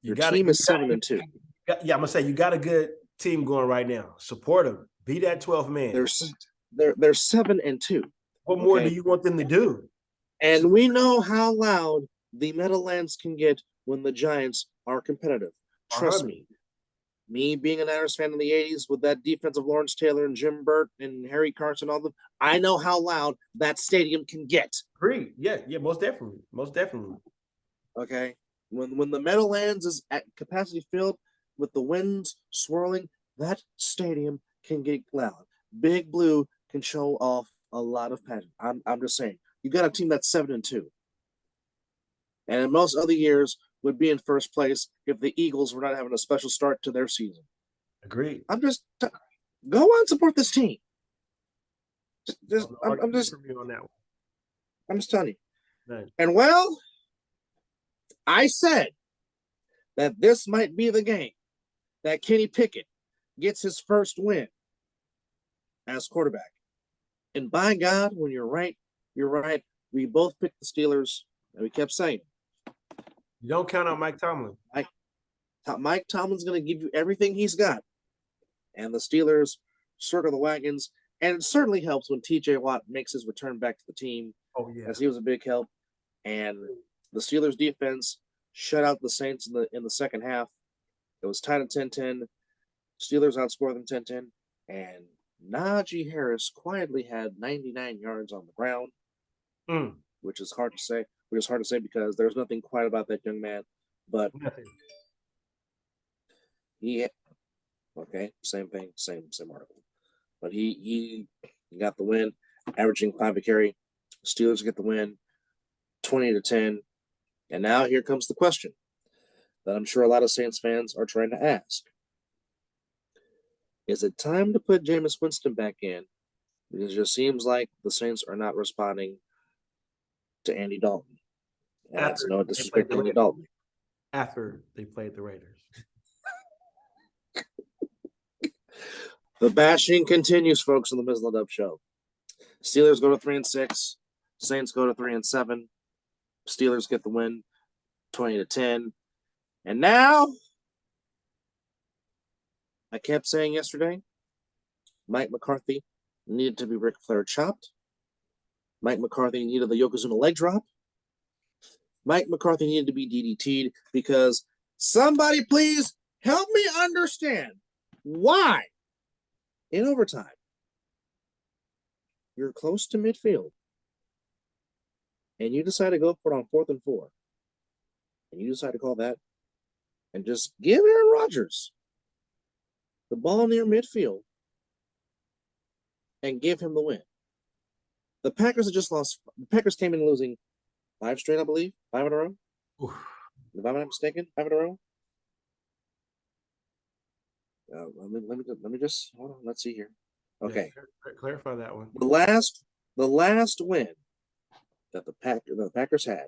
Your team is 7-2. Yeah, I'm gonna say you got a good team going right now. Support them. Be that 12th man. They're 7-2. What more do you want them to do? And we know how loud the Meadowlands can get when the Giants are competitive. Trust me. Me being an Niners fan in the 80s with that defense of Lawrence Taylor and Jim Burt and Harry Carson, all of them, I know how loud that stadium can get. Agreed. Yeah, most definitely. Most definitely. Okay. When the Meadowlands is at capacity filled with the winds swirling, that stadium can get loud. Big Blue can show off a lot of passion. I'm just saying. You got a team that's 7-2. And in most other years would be in first place if the Eagles were not having a special start to their season. Agreed. I'm just go on and support this team. I'm just telling you. Right. And well, I said that this might be the game that Kenny Pickett gets his first win as quarterback. And by God, when you're right, you're right. We both picked the Steelers, and we kept saying, You don't count out Mike Tomlin. Mike Tomlin's going to give you everything he's got. And the Steelers circle the wagons. And it certainly helps when TJ Watt makes his return back to the team. Oh, yeah. As he was a big help. And the Steelers defense shut out the Saints in the second half. It was tied at 10-10. Steelers outscored them 10-10. And Najee Harris quietly had 99 yards on the ground, which is hard to say. Which is hard to say because there's nothing quiet about that young man. But same thing, same article. But he got the win, averaging 5 a carry. Steelers get the win, 20-10. And now here comes the question that I'm sure a lot of Saints fans are trying to ask. Is it time to put Jameis Winston back in? Because it just seems like the Saints are not responding to Andy Dalton. And that's no disrespect to Andy Dalton. After they played the Raiders. The bashing continues, folks, on the Mizzle Dub Show. Steelers go to 3-6. Saints go to 3-7. Steelers get the win, 20-10. And now, I kept saying yesterday, Mike McCarthy needed to be Ric Flair chopped. Mike McCarthy needed the Yokozuna leg drop. Mike McCarthy needed to be DDT'd because somebody please help me understand why in overtime you're close to midfield and you decide to go for it on 4th and 4 and you decide to call that and just give Aaron Rodgers the ball near midfield and give him the win. The Packers had just lost. The Packers came in losing 5 straight, I believe. 5 in a row. Oof. If I'm not mistaken, 5 in a row. Let me just hold on. Let's see here. Okay. Yeah, clarify that one. The last win that the Packers had,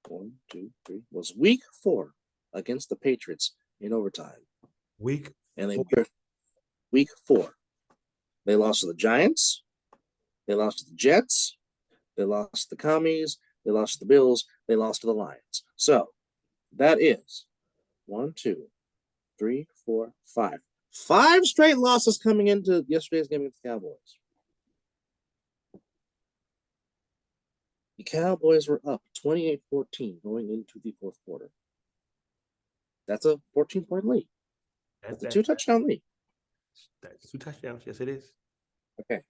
1, 2, 3, was week 4 against the Patriots in overtime. Week 4. They lost to the Giants. They lost to the Jets. They lost to the Commies. They lost to the Bills. They lost to the Lions. So that is 1, 2, 3, 4, 5. 5 straight losses coming into yesterday's game against the Cowboys. The Cowboys were up 28-14 going into the 4th quarter. That's a 14-point lead. That's a 2-touchdown lead. That's 2 touchdowns. Yes, it is. Okay.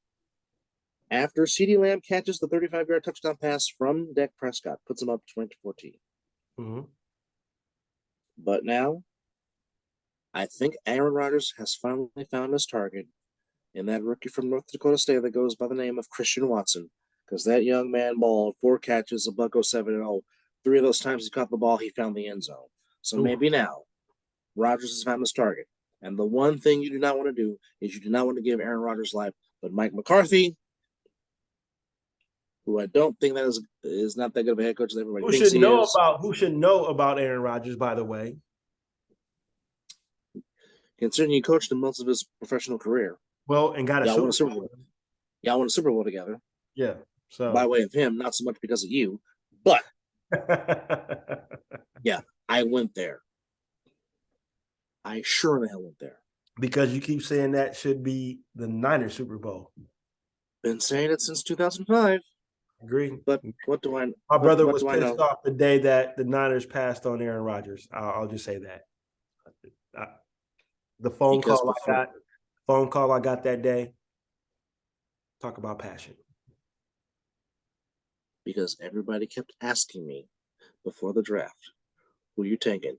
After CeeDee Lamb catches the 35-yard touchdown pass from Dak Prescott, puts him up 20-14. Mm-hmm. But now, I think Aaron Rodgers has finally found his target in that rookie from North Dakota State that goes by the name of Christian Watson, because that young man balled 4 catches, $107-0. 3 of those times he caught the ball, he found the end zone. So maybe now, Rodgers has found his target. And the one thing you do not want to do is you do not want to give Aaron Rodgers life. But Mike McCarthy, who I don't think that is not that good of a head coach as everybody thinks he is. Who should know about Aaron Rodgers, by the way? Considering he coached him most of his professional career. Well, and got a Super Bowl. Y'all won a Super Bowl together. Yeah. So by way of him, not so much because of you, but yeah, I went there. I sure the hell went there. Because you keep saying that should be the Niners Super Bowl. Been saying it since 2005. Agree. But what do I? My brother was pissed off the day that the Niners passed on Aaron Rodgers. I'll just say that. The phone call I got that day. Talk about passion. Because everybody kept asking me before the draft, who you taking?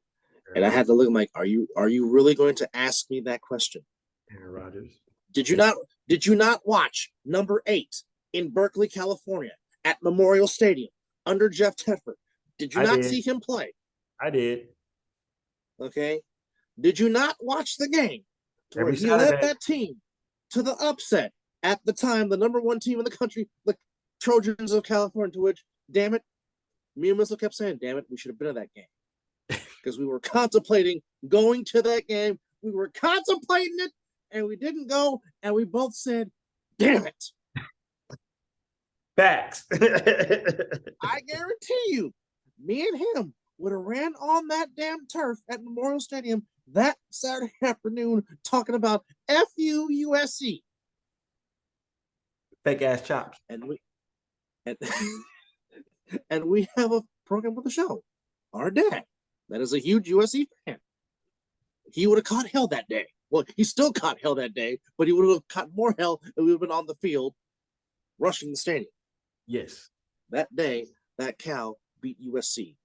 And I had to look like, are you really going to ask me that question? Aaron Rodgers. Did you not watch number 8 in Berkeley, California at Memorial Stadium under Jeff Tedford? Did you not see him play? I did. Okay. Did you not watch the game where he led that team to the upset at the time, the number 1 team in the country, the Trojans of California, to which, damn it, me and Mizzle kept saying, damn it, we should have been at that game. Because we were contemplating going to that game. We were contemplating it, and we didn't go, and we both said, damn it. Facts. I guarantee you, me and him would have ran on that damn turf at Memorial Stadium that Saturday afternoon talking about FU USC. Fake ass chops. And we have a program with the show. Our dad, that is a huge USC fan. He would have caught hell that day. Well, he still caught hell that day, but he would have caught more hell if we would have been on the field rushing the stadium. Yes. That day, that Cal beat USC.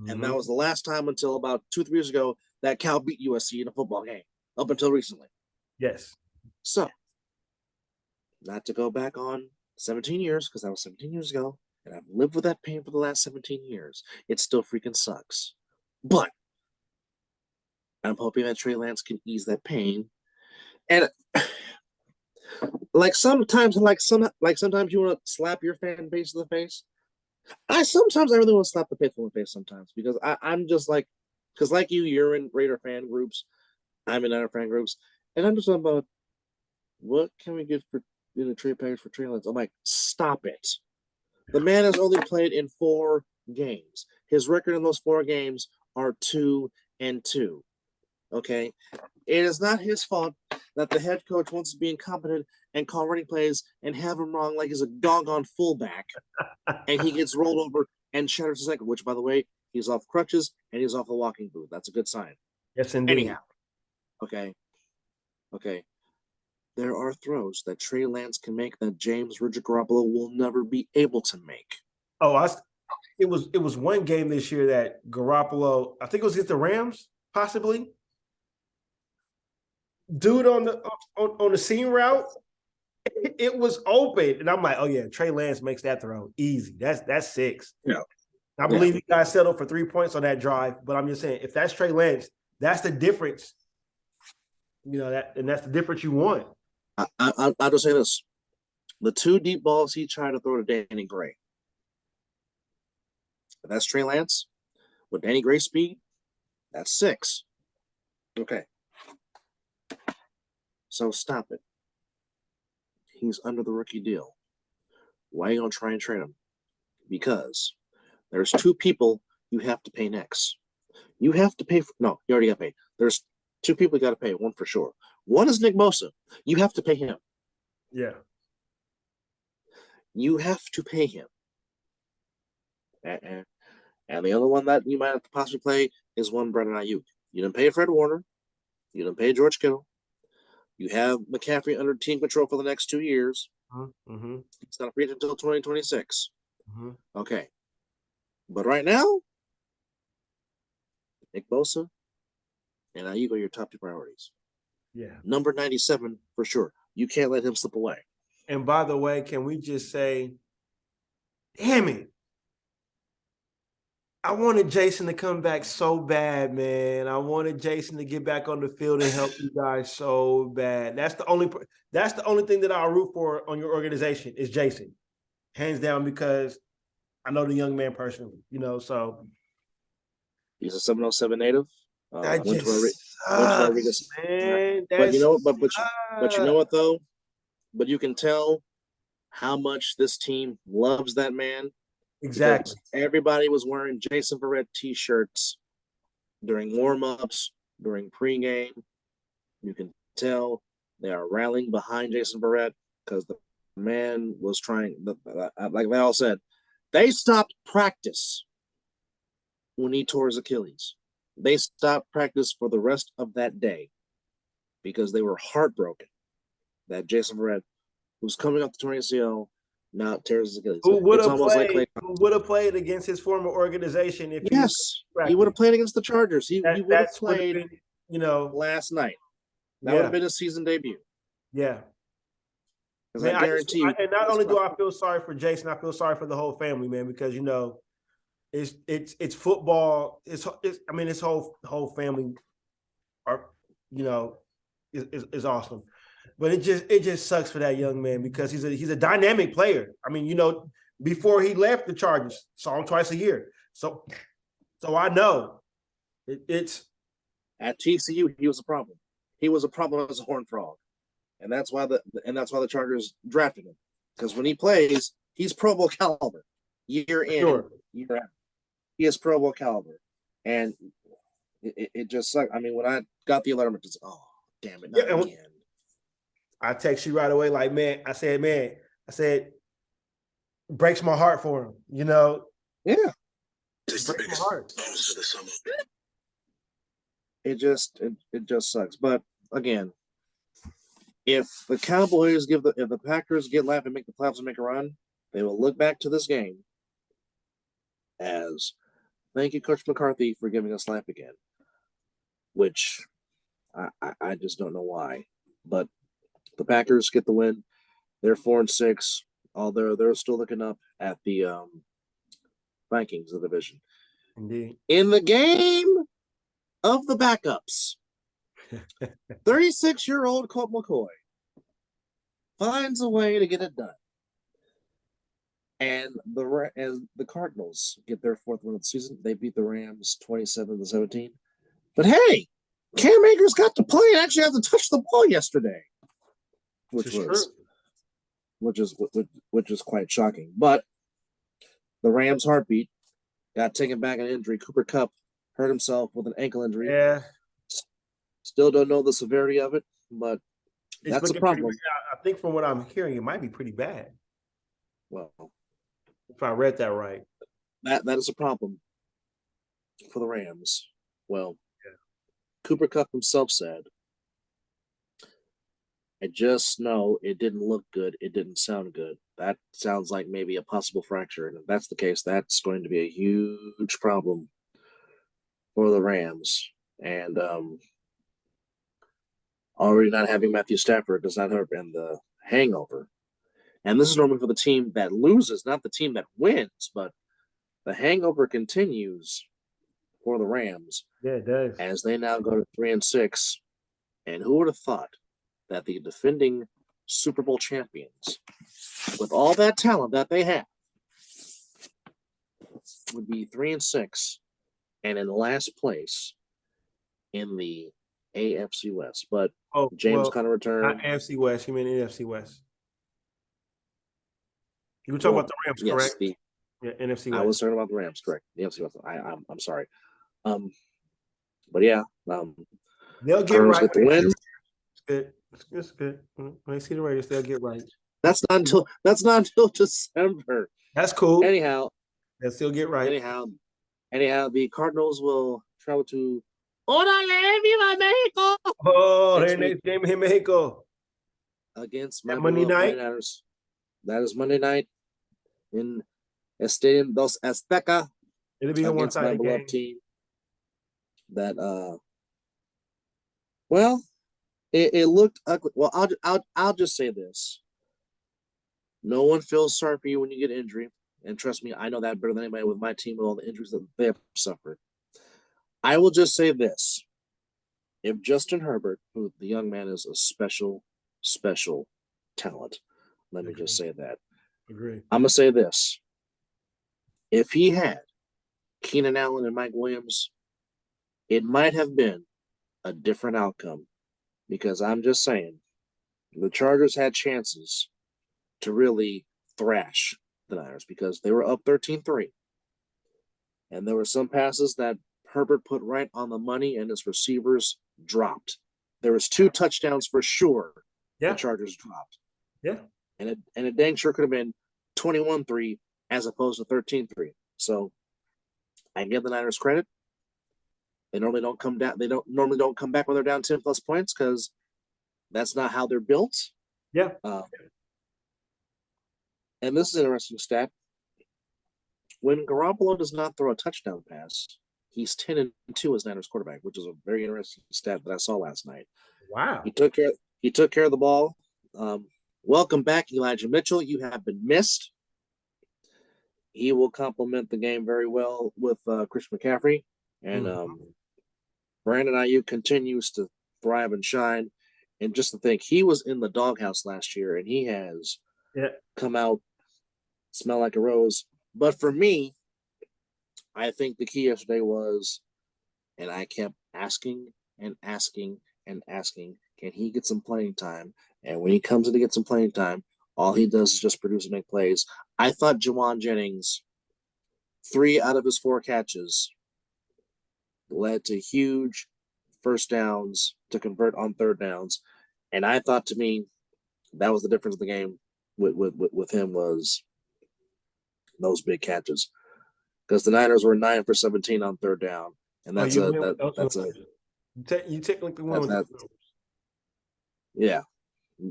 Mm-hmm. And that was the last time until about 2-3 years ago that Cal beat USC in a football game, up until recently. Yes. So, not to go back on 17 years, because that was 17 years ago, and I've lived with that pain for the last 17 years. It still freaking sucks. But I'm hoping that Trey Lance can ease that pain. And sometimes you want to slap your fan base in the face. I really want to slap the faithful in the face sometimes, because I'm just like, because like you're in Raider fan groups, I'm in other fan groups, and I'm just talking about what can we get for a trade package for Trey Lance. I'm like, stop it. The man has only played in 4 games. His record in those 4 games are 2-2. Okay, it is not his fault that the head coach wants to be incompetent and call running plays and have him wrong like he's a doggone fullback, and he gets rolled over and shatters his ankle. Which, by the way, he's off crutches and he's off the walking boot. That's a good sign. Yes, indeed. Anyhow, okay. There are throws that Trey Lance can make that James Richard Garoppolo will never be able to make. Oh, it was one game this year that Garoppolo, I think it was against the Rams, possibly. Dude on the seam route, it was open, and I'm like, oh yeah, Trey Lance makes that throw easy. That's 6. Yeah, I believe you guys settled for 3 points on that drive, but I'm just saying, if that's Trey Lance, that's the difference. That's the difference you want. I'll just say this: the 2 deep balls he tried to throw to Danny Gray. If that's Trey Lance with Danny Gray speed, that's 6. Okay. So stop it. He's under the rookie deal. Why are you going to try and trade him? Because there's 2 people you have to pay next. You have to pay no, you already got paid. There's 2 people you got to pay, one for sure. One is Nick Bosa. You have to pay him. Yeah. You have to pay him. And the other one that you might have to possibly play is one Brandon Ayuk. You didn't pay Fred Warner. You didn't pay George Kittle. You have McCaffrey under team control for the next 2 years. Mm-hmm. He's not free until 2026. Mm-hmm. Okay. But right now, Nick Bosa and Ayuk are your top 2 priorities. Yeah. Number 97 for sure. You can't let him slip away. And by the way, can we just say, damn it, I wanted Jason to come back so bad, man. I wanted Jason to get back on the field and help you guys so bad. That's the only thing that I'll root for on your organization is Jason, hands down, because I know the young man personally. So he's a 707 native. That Went just sucks, man. But you know what though? But you can tell how much this team loves that man. Exactly. Everybody was wearing Jason Verrett t-shirts during warm-ups, during pregame. You can tell they are rallying behind Jason Verrett because the man was trying, like they all said, they stopped practice when he tore his Achilles. They stopped practice for the rest of that day because they were heartbroken that Jason Verrett, who's coming off the torn ACL, now tears his Achilles. Who would have played against his former organization if he would have played against the Chargers. He would have played, last night. That would have been his season debut. Yeah. Man, I guarantee you. And not only do I feel sorry for Jason, I feel sorry for the whole family, man, because it's football. His whole family is awesome. But it just sucks for that young man because he's a dynamic player. I mean, before he left the Chargers. Saw him twice a year. So I know it's at TCU. He was a problem. He was a problem as a Horned Frog, and that's why the Chargers drafted him, because when he plays, he's Pro Bowl caliber, year in, year out. He is Pro Bowl caliber, and it just sucked. I mean, when I got the alert, I'm just, oh, damn it, not again. I text you right away, like, man, I said, breaks my heart for him, you know? Yeah. It breaks my heart. It just sucks. But again, if the Cowboys if the Packers get left and make the playoffs and make a run, they will look back to this game as, thank you, Coach McCarthy, for giving us life again. Which I just don't know why. But the Packers get the win. They're 4-6. Although they're still looking up at the Vikings of the division. Indeed. In the game of the backups, 36-year-old Colt McCoy finds a way to get it done. And the Cardinals get their fourth win of the season. They beat the Rams 27-17. But hey, Cam Akers got to play and actually had to touch the ball yesterday, which is quite shocking. But the Rams' heartbeat got taken back in an injury. Cooper Kupp hurt himself with an ankle injury. Yeah. Still don't know the severity of it, but that's a problem. I think from what I'm hearing, it might be pretty bad. Well, if I read that right. That is a problem for the Rams. Well, yeah. Cooper Kupp himself said, I just know it didn't look good. It didn't sound good. That sounds like maybe a possible fracture. And if that's the case, that's going to be a huge problem for the Rams. And already not having Matthew Stafford does not help, and the hangover. And this is normally for the team that loses, not the team that wins, but the hangover continues for the Rams. Yeah, it does. As they now go to 3-6. And who would have thought that the defending Super Bowl champions, with all that talent that they have, would be 3-6 and in last place in the AFC West. But James Conner returned. Not AFC West, you mean NFC West. You were talking about the Rams, correct? Yeah, NFC West. I was talking about the Rams, correct. The NFC West. I'm sorry. But yeah. They'll get right. Get the win. It's good. It's good. When they see the Raiders, they'll get right. That's not until December. That's cool. Anyhow, they'll still get right. Anyhow, the Cardinals will travel to Órale, Viva Mexico! Oh, their next game in Mexico. Against Monday night. That is Monday night in Estadio Dos Azteca. It'll be a one-sided my beloved team. That it looked ugly. Well, I'll just say this: no one feels sorry for you when you get injury, and trust me, I know that better than anybody with my team with all the injuries that they have suffered. I will just say this: if Justin Herbert, who the young man is a special talent, let me just say that. Agree. I'm gonna say this: if he had Keenan Allen and Mike Williams, it might have been a different outcome. Because I'm just saying, the Chargers had chances to really thrash the Niners because they were up 13-3. And there were some passes that Herbert put right on the money and his receivers dropped. There was 2 touchdowns for sure the Chargers dropped. Yeah. And it dang sure could have been 21-3 as opposed to 13-3. So I give the Niners credit. They normally don't come down. They don't normally come back when they're down 10+ points because that's not how they're built. Yeah. And this is an interesting stat. When Garoppolo does not throw a touchdown pass, he's 10-2 as Niners quarterback, which is a very interesting stat that I saw last night. Wow. He took care of the ball. Welcome back, Elijah Mitchell. You have been missed. He will complement the game very well with Chris McCaffrey. And Brandon Ayuk continues to thrive and shine. And just to think, he was in the doghouse last year, and he has come out smell like a rose. But for me, I think the key yesterday was, and I kept asking and asking and asking, can he get some playing time? And when he comes in to get some playing time, all he does is just produce and make plays. I thought Jawan Jennings, 3 out of his 4 catches led to huge first downs to convert on third downs. And I thought, to me, that was the difference in the game with him, was those big catches. Because the Niners were 9 for 17 on third down. And that's you technically won with those numbers. Yeah.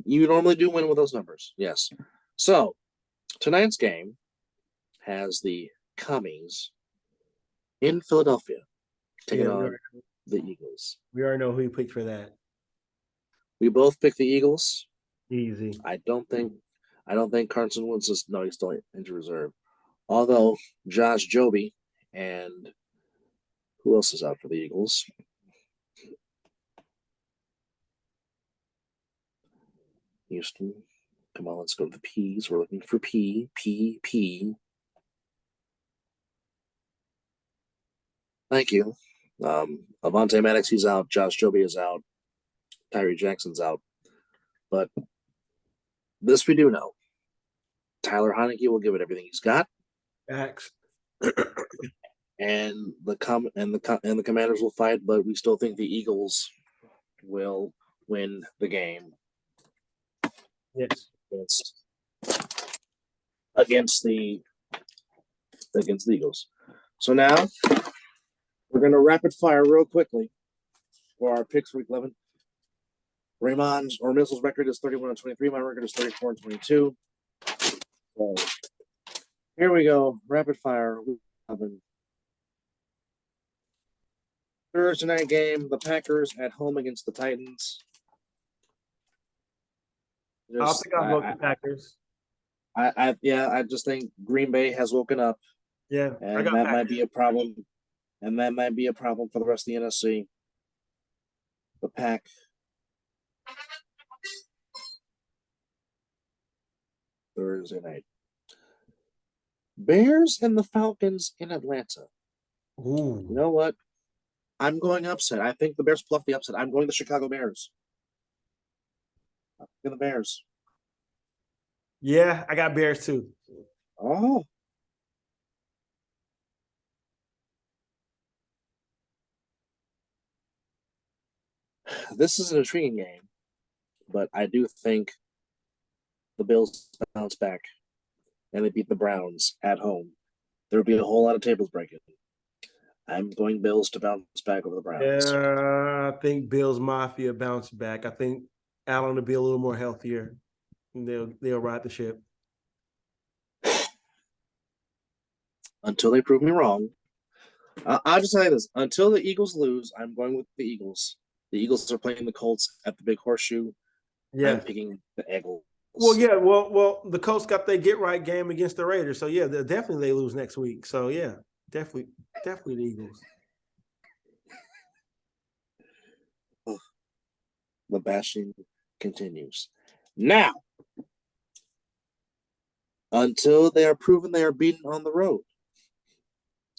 You normally do win with those numbers. Yes. So tonight's game has the Commies in Philadelphia taking on the Eagles. We already know who you picked for that. We both picked the Eagles. Easy. I don't think Carson Wentz is he's still injured reserve. Although Josh Joby and who else is out for the Eagles? Houston. Come on, let's go to the P's. We're looking for P. Thank you. Avonte Maddox, he's out. Josh Joby is out. Tyree Jackson's out. But this we do know. Tyler Heineke will give it everything he's got. Facts. And the Commanders will fight, but we still think the Eagles will win the game. Yes. Against the Eagles. So now we're going to rapid fire real quickly for our picks for week 11. Raymond's or Mizzle's record is 31-23. My record is 34-22. So here we go. Rapid fire. Week 11. Thursday night game, the Packers at home against the Titans. I think I'll vote the Packers. I just think Green Bay has woken up. Yeah, and that might be a problem. And that might be a problem for the rest of the NFC. The Pack. Thursday night. Bears and the Falcons in Atlanta. Ooh. You know what? I'm going upset. I think the Bears bluff the upset. I'm going the Chicago Bears. I'm going the Bears. Yeah, I got Bears too. Oh. This is an intriguing game, but I do think the Bills bounce back and they beat the Browns at home. There would be a whole lot of tables breaking. I'm going Bills to bounce back over the Browns. Yeah, I think Bills Mafia bounce back. I think Allen will be a little more healthier. They'll ride the ship. Until they prove me wrong. I'll just tell you this. Until the Eagles lose, I'm going with the Eagles. The Eagles are playing the Colts at the Big Horseshoe. Yeah. I'm picking the Eagles. Well, yeah. Well, the Colts got their get-right game against the Raiders. So, yeah, definitely they lose next week. So, yeah, definitely the Eagles. The bashing continues. Now, until they are proven they are beaten on the road,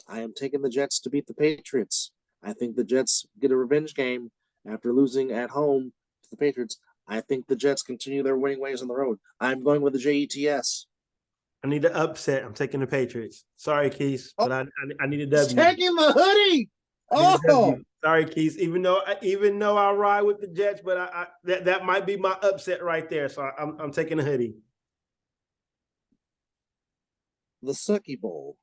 I am taking the Jets to beat the Patriots. I think the Jets get a revenge game after losing at home to the Patriots. I think the Jets continue their winning ways on the road. I'm going with the Jets. I need to upset. I'm taking the Patriots. Sorry, Keith, but I need a W. Taking the hoodie. Oh, sorry, Keith. Even though I ride with the Jets, but that might be my upset right there. So I'm taking the hoodie. The Sucky Bowl.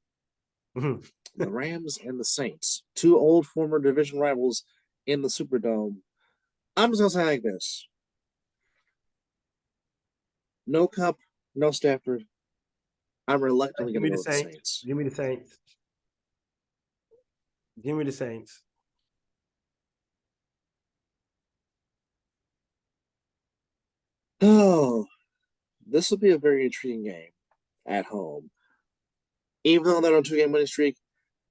The Rams and the Saints, 2 old former division rivals in the Superdome. I'm just gonna say like this: no Cup, no Stafford. I'm reluctantly going to go with the Saints. Give me the Saints. Give me the Saints. Oh, this will be a very intriguing game at home. Even though they're on a 2-game winning streak,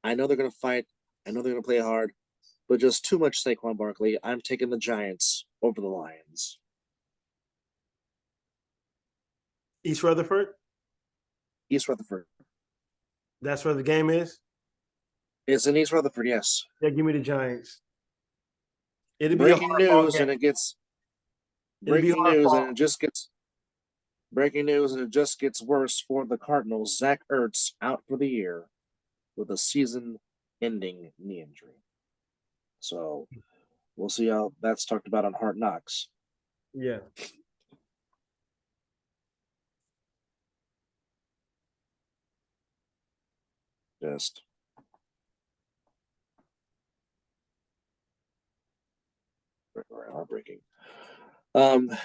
I know they're going to fight. I know they're going to play hard, but just too much Saquon Barkley. I'm taking the Giants over the Lions. East Rutherford? East Rutherford. That's where the game is? It's in East Rutherford, yes. Yeah, give me the Giants. It'll be a Breaking hard ball news, game. and it gets It'll be breaking hard news, ball. and it just gets breaking news, and it just gets worse for the Cardinals. Zach Ertz out for the year with a season-ending knee injury. So we'll see how that's talked about on Hard Knocks. Yeah. Just heartbreaking.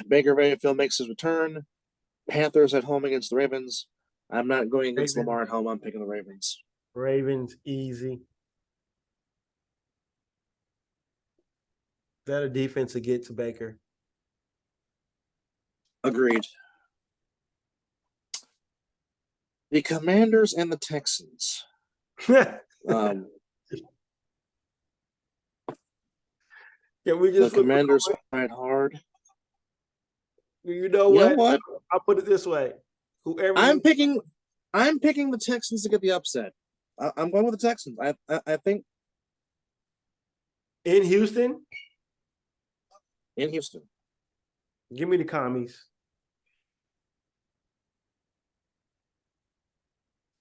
Baker Mayfield makes his return. Panthers at home against the Ravens. I'm not going against Ravens. Lamar at home. I'm picking the Ravens. Ravens, easy. That a defense to get to Baker. Agreed. The Commanders and the Texans. Can we The just Commanders fight hard. You know You what? know what? I'll put it this way. Whoever I'm picking the Texans to get the upset. I'm going with the Texans. I think in Houston, in Houston. give me the commies.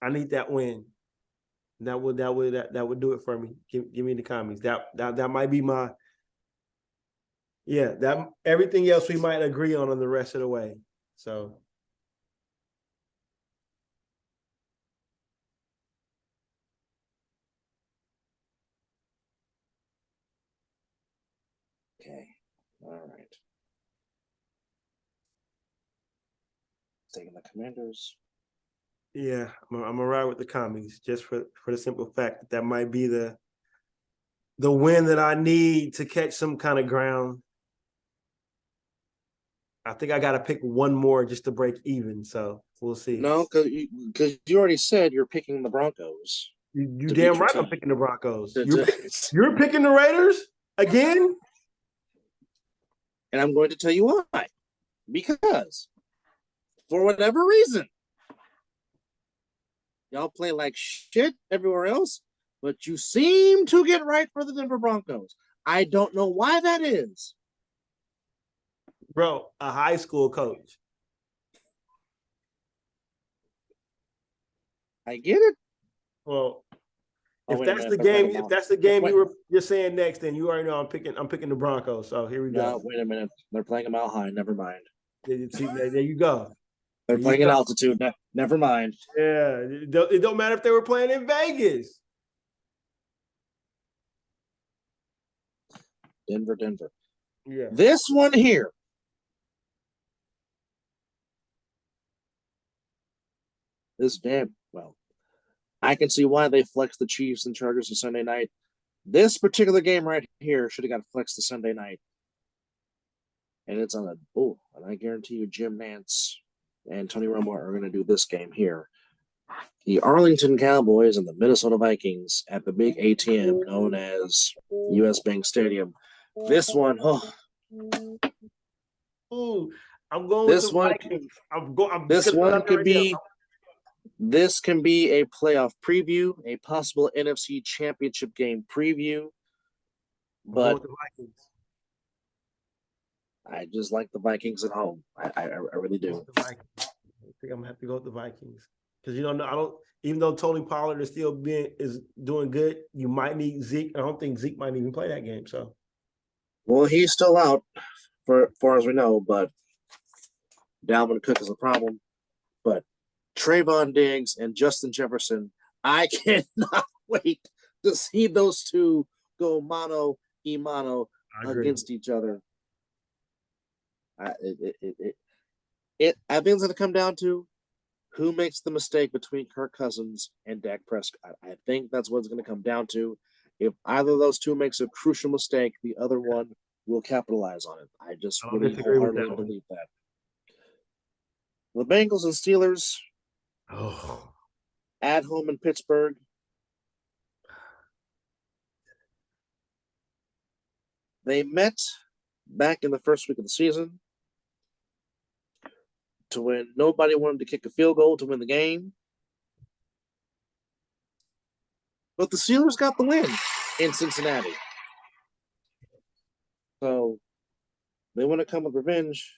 I need that win. That would do it for me. Give me the commies. That might be my that everything else we might agree on the rest of the way. So Okay. All right. Taking the Commanders. yeah, I'm gonna ride with the commies just for the simple fact that might be the win that I need to catch some kind of ground. I think I got to pick one more just to break even. So we'll see. No, because you already said you're picking the Broncos. You damn right I'm picking the Broncos. You're picking the Raiders again? And I'm going to tell you why. Because for whatever reason, y'all play like shit everywhere else, but you seem to get right for the Denver Broncos. I don't know why that is. Bro, a high school coach. I get it. Well, if that's the game you were just saying next, then you already know I'm picking the Broncos. So here we go. No, wait a minute. They're playing a mile high. Never mind. See, there you go. They're playing at altitude. Never mind. Yeah, it don't matter if they were playing in Vegas. Denver. Yeah. This one here. I can see why they flexed the Chiefs and Chargers on Sunday night. This particular game right here should have got flexed to Sunday night. And it's on and I guarantee you Jim Nantz and Tony Romo are going to do this game here. The Arlington Cowboys and the Minnesota Vikings at the big ATM known as US Bank Stadium. This one, I'm going with the Vikings. This can be a playoff preview, a possible NFC Championship game preview. But I just like the Vikings at home. I really do. I think I'm gonna have to go with the Vikings because I don't. Even though Tony Pollard is doing good, you might need Zeke. I don't think Zeke might even play that game. So, well, he's still out for far as we know, but Dalvin Cook is a problem. But Trayvon Diggs and Justin Jefferson, I cannot wait to see those two go mano a mano against each other. I think it's going to come down to who makes the mistake between Kirk Cousins and Dak Prescott. I think that's what it's going to come down to. If either of those two makes a crucial mistake, the other one will capitalize on it. I just really wholeheartedly believe that. The Bengals and Steelers at home in Pittsburgh. They met back in the first week of the season to win. Nobody wanted to kick a field goal to win the game. But the Steelers got the win in Cincinnati. So they want to come with revenge,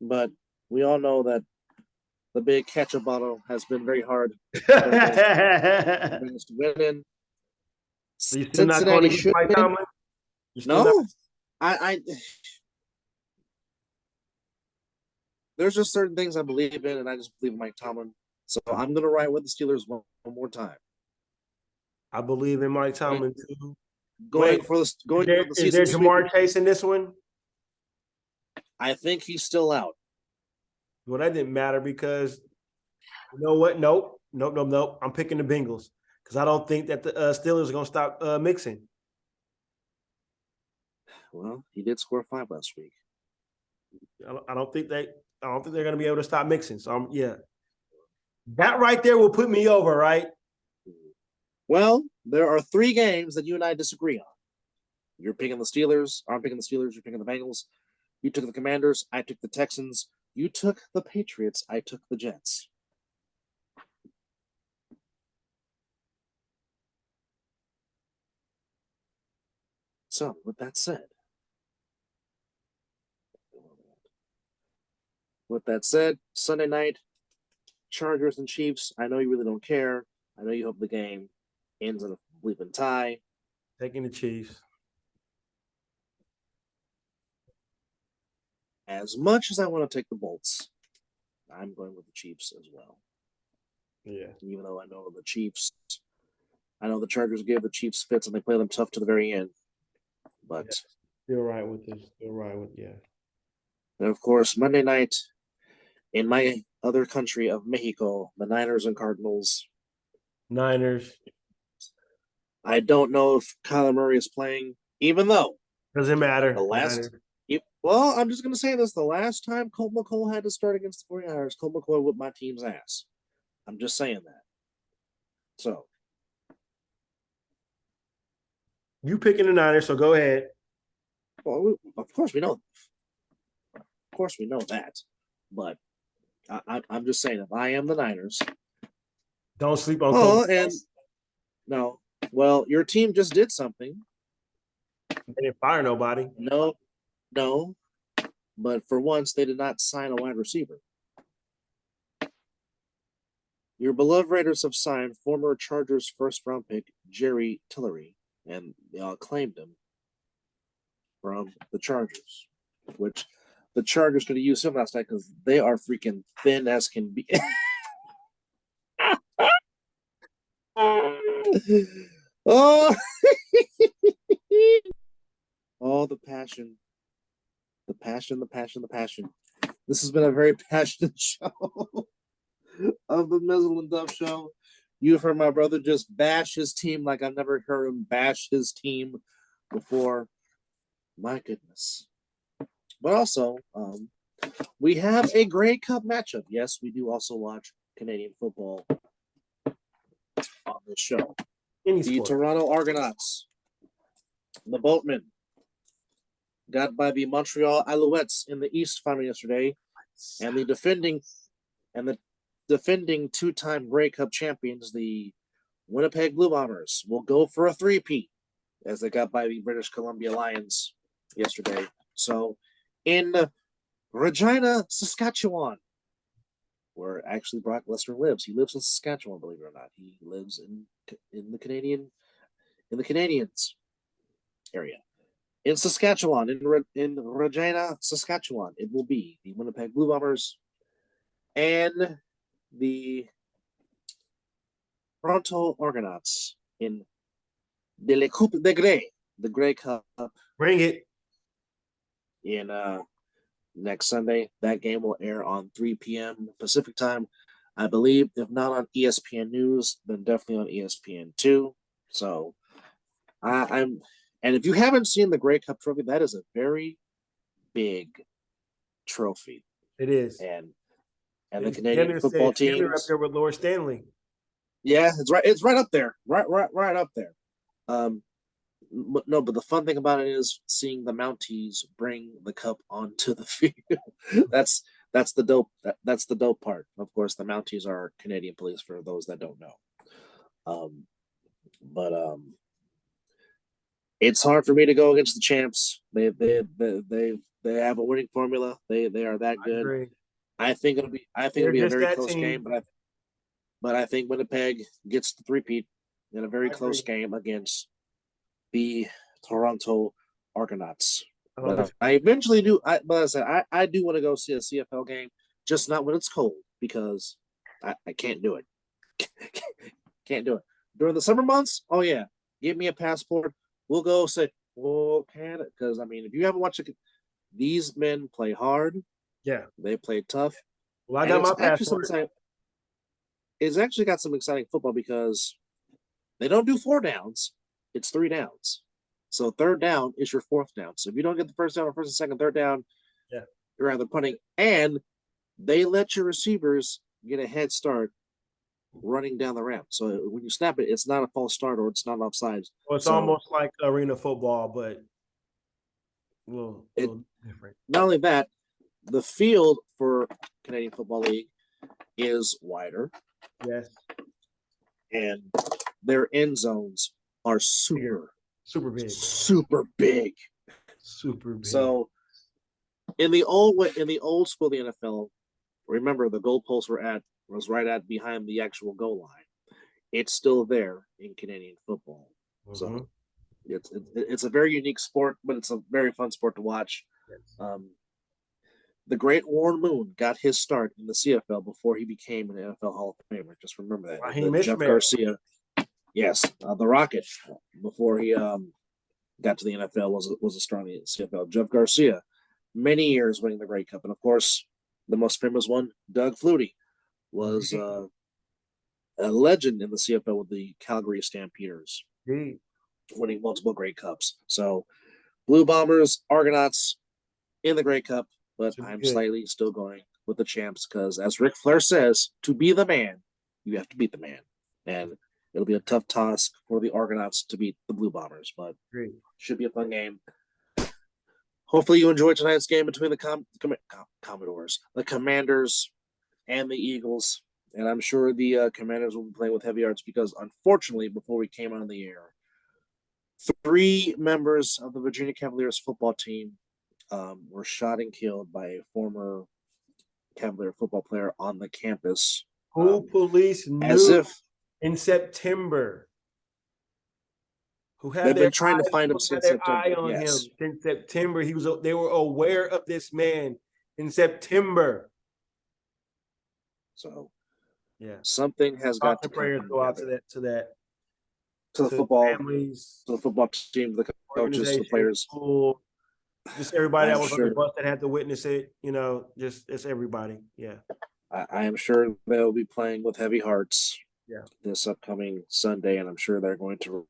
but we all know that the big ketchup bottle has been very hard to win in. So you still not going Cincinnati against should Mike win. Tomlin? No, I there's just certain things I believe in, and I just believe in Mike Tomlin. So I'm gonna ride with the Steelers one more time. I believe in Mike Tomlin too. Going for the Is there season sweep. Jamar Chase in this one? I think he's still out. Well, that didn't matter because you know what? Nope. I'm picking the Bengals because I don't think that the Steelers are going to stop mixing. Well, he did score 5 last week. I don't think they're going to be able to stop mixing. So yeah, that right there will put me over, right? Well, there are 3 games that you and I disagree on. You're picking the Steelers. I'm picking the Steelers. You're picking the Bengals. You took the Commanders. I took the Texans. You took the Patriots. I took the Jets. So, with that said, Sunday night, Chargers and Chiefs. I know you really don't care. I know you hope the game ends in a bleeping tie. Taking the Chiefs. As much as I want to take the Bolts, I'm going with the Chiefs as well. Yeah. Even though I know the Chargers give the Chiefs fits and they play them tough to the very end. But you're right with this. Yeah. And of course, Monday night in my other country of Mexico, the Niners and Cardinals. Niners. I don't know if Kyler Murray is playing, even though doesn't matter. Well, I'm just going to say this. The last time Colt McCoy had to start against the 49ers, Colt McCoy whipped my team's ass. I'm just saying that. So. You picking the Niners, so go ahead. Well, of course we know. Of course we know that. But I'm just saying, if I am the Niners. Don't sleep on Colt. No. Well, your team just did something. They didn't fire nobody. No. But for once, they did not sign a wide receiver. Your beloved Raiders have signed former Chargers first-round pick Jerry Tillery, and they all claimed him from the Chargers, which the Chargers could have used him last night because they are freaking thin as can be. Oh, oh, the passion. The passion. This has been a very passionate show of the Mizzle Dub Show. You've heard my brother just bash his team like I've never heard him bash his team before. My goodness. But also, we have a Grey Cup matchup. Yes, we do also watch Canadian football on this show. The Toronto Argonauts, the Boatmen, got by the Montreal Alouettes in the East final yesterday, and the defending two-time Grey Cup champions, the Winnipeg Blue Bombers, will go for a three-peat as they got by the British Columbia Lions yesterday. So, in Regina, Saskatchewan, where actually Brock Lesnar lives. He lives in Saskatchewan, believe it or not. He lives in the Canadians area. In Saskatchewan, in Regina, Saskatchewan, it will be the Winnipeg Blue Bombers and the Toronto Argonauts in the Coupe de Grey, the Grey Cup. Bring it. In next Sunday. That game will air on 3 p.m. Pacific time. I believe, if not on ESPN News, then definitely on ESPN2. So, and if you haven't seen the Grey Cup trophy, that is a very big trophy. It is. And the Canadian football team up there with Lord Stanley. Yeah, it's right. It's right up there. Right up there. But the fun thing about it is seeing the Mounties bring the cup onto the field. that's the dope. That's the dope part. Of course, the Mounties are Canadian police for those that don't know. But it's hard for me to go against the champs. They have a winning formula. They are that I good. agree. I think it'll be They're a just very that close team. game, but I think Winnipeg gets the three-peat in a very I close agree. game against the Toronto Argonauts. Oh, But I eventually do. But I said I do want to go see a CFL game, just not when it's cold because I can't do it. Can't do it during the summer months. Oh yeah, give me a passport. We'll go say, well, Canada, because I mean, if you haven't watched it, these men play hard. yeah. They play tough. Well, I And got it's my actually some passport. exciting. It's actually got some exciting football because they don't do 4 downs; it's 3 downs. So third down is your fourth down. So if you don't get the first down or first and second, third down, Yeah. you're either punting, and they let your receivers get a head start running down the ramp. So when you snap it, it's not a false start or it's not offsides. Well, it's So almost like arena football, but a it, little different. not only that, the field for Canadian Football League is wider, Yes. and their end zones are Super big. super big. Super big. So in the old school of the NFL, remember the goalposts was right at behind the actual goal line. It's still there in Canadian football. Mhm. So it's a very unique sport, but it's a very fun sport to watch. Yes. The great Warren Moon got his start in the CFL before he became an NFL Hall of Famer. Just remember that. Raheem Jeff Ishmael. Garcia, yes, the Rocket, before he got to the NFL was a star in the CFL. Jeff Garcia, many years winning the Grey Cup, and of course, the most famous one, Doug Flutie, was a legend in the CFL with the Calgary Stampeders, Indeed. winning multiple Grey Cups. So, Blue Bombers, Argonauts in the Grey Cup, but I'm slightly still going with the champs because, as Ric Flair says, to be the man, you have to beat the man. And it'll be a tough task for the Argonauts to beat the Blue Bombers, but should be a fun game. Hopefully you enjoyed tonight's game between the Commodores, the Commanders, and the Eagles. And I'm sure the Commanders will be playing with heavy hearts because, unfortunately, before we came on the air, 3 members of the Virginia Cavaliers football team were shot and killed by a former Cavalier football player on the campus. Who police knew as if in September? Who had they've their been trying to find him since September. eye on him since September. They were aware of this man in September. So yeah, something has got to prayers go out to the football families, to the football team, the coaches, the players, school, just everybody that was on the sure bus that had to witness it. Just it's everybody. Yeah, I am sure they'll be playing with heavy hearts. Yeah, this upcoming Sunday, and I'm sure they're going to,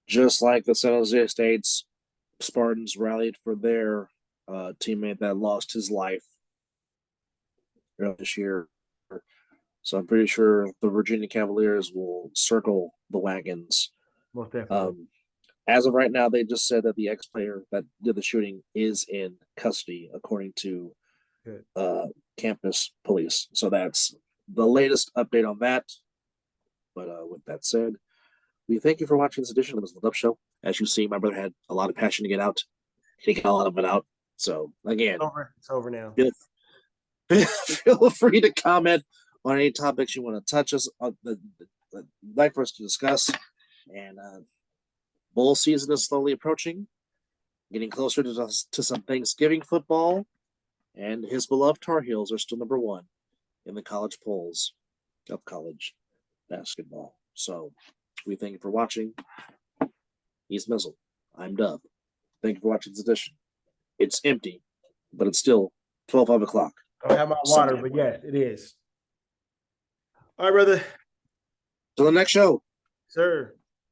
just like the San Jose State's Spartans rallied for their teammate that lost his life this year. So I'm pretty sure the Virginia Cavaliers will circle the wagons. Most definitely. As of right now, they just said that the ex-player that did the shooting is in custody, according to campus police. So that's the latest update on that. But with that said, we thank you for watching this edition of the Mizzle Dub Show. As you see, my brother had a lot of passion to get out. He got a lot of it out. So again, it's over now. Feel free to comment on any topics you want to touch us on, like for us to discuss. And bowl season is slowly approaching, getting closer to some Thanksgiving football, and his beloved Tar Heels are still number 1 in the college polls of college basketball. So we thank you for watching. He's Mizzle. I'm Dub. Thank you for watching this edition. It's empty, but it's still 5 o'clock. I don't have my water, but yeah, it is. All right, brother. Till the next show. Sir.